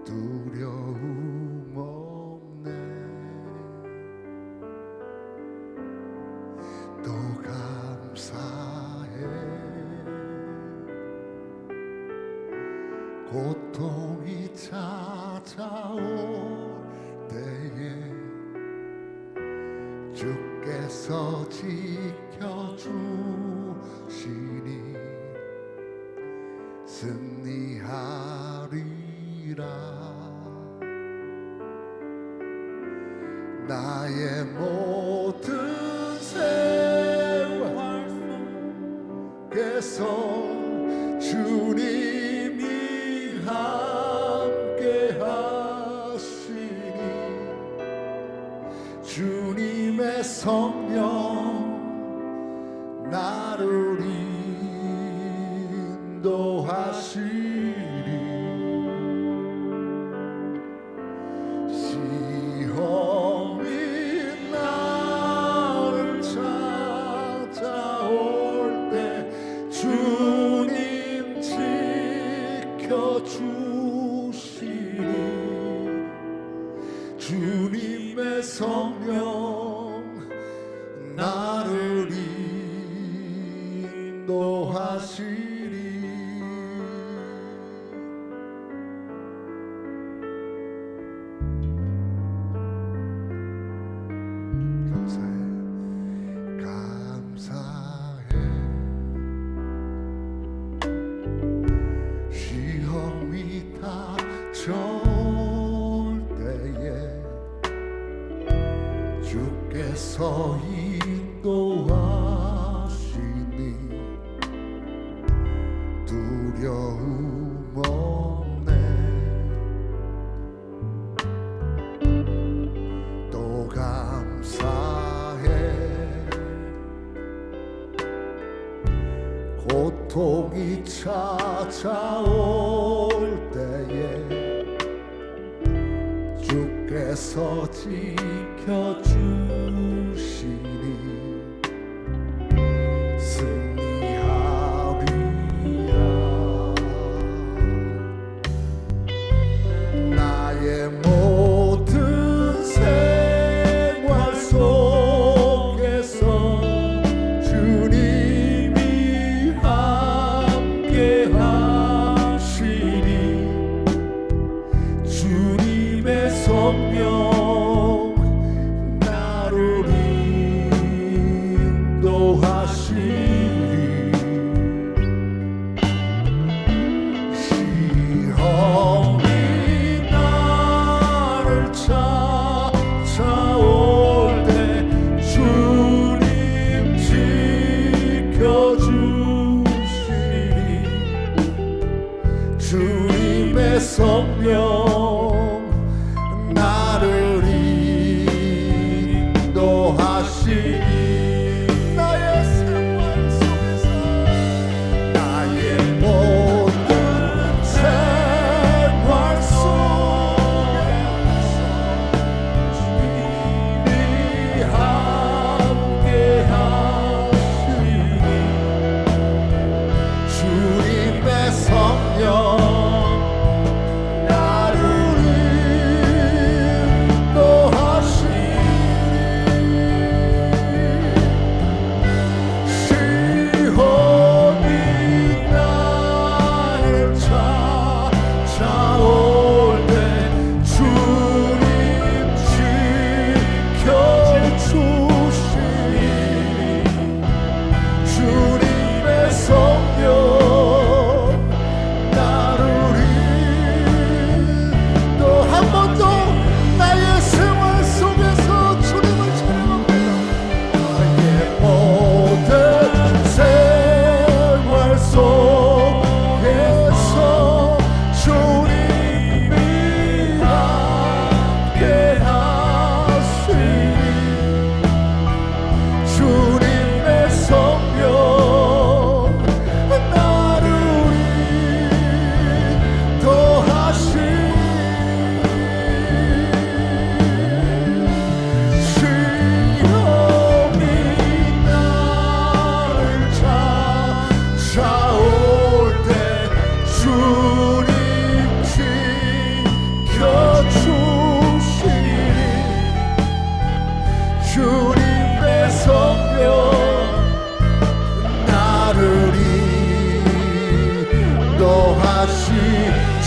두려움 없네. 또 감사해. 고통이 찾아올 때에 주께서 지켜주시니 승리하리라. 나의 모든 생활 속에서 주님이 함께 하시니 주님의 성령 나를 인도하시리. 시험이 나를 찾아올 때 주님 지켜주시니 주님의 성령 나를 인도하시리. 감사해. 시험이 닥쳐올 때에 주께서 인도하시니 두려움 없네. 또 감사해. 고통이 찾아올 때에 주께서 지켜주시니 승리하리라. 나의 모든 생활 속에서 주님이 함께 하시니 주님의 성령 나를 인도하시니 시험이 나를 찾아올 때 주님 지켜주시니 주님의 성령 나를 인도하시니 나의 생활 속에서 나의 모든 생활 속에서 주님이 함께 하시니 주님의 성령 나를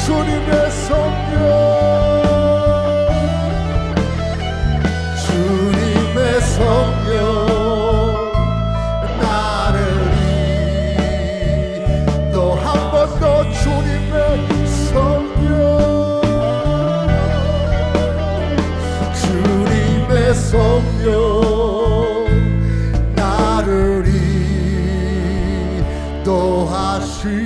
주님의 성령 주님의 성령 나를 또 한 번 더 주님의 성령 주님의 성령 나를 인도하시니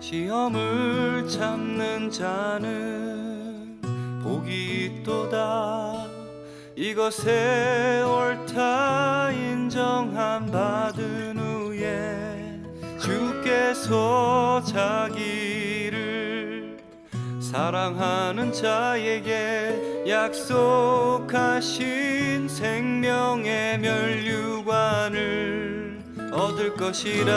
시험을 참는 자는 복이 있도다. 이것에 옳다 인정함 받은 후에 주께서 자기를 사랑하는 자에게 약속하신 생명의 면류관을 얻을 것이라.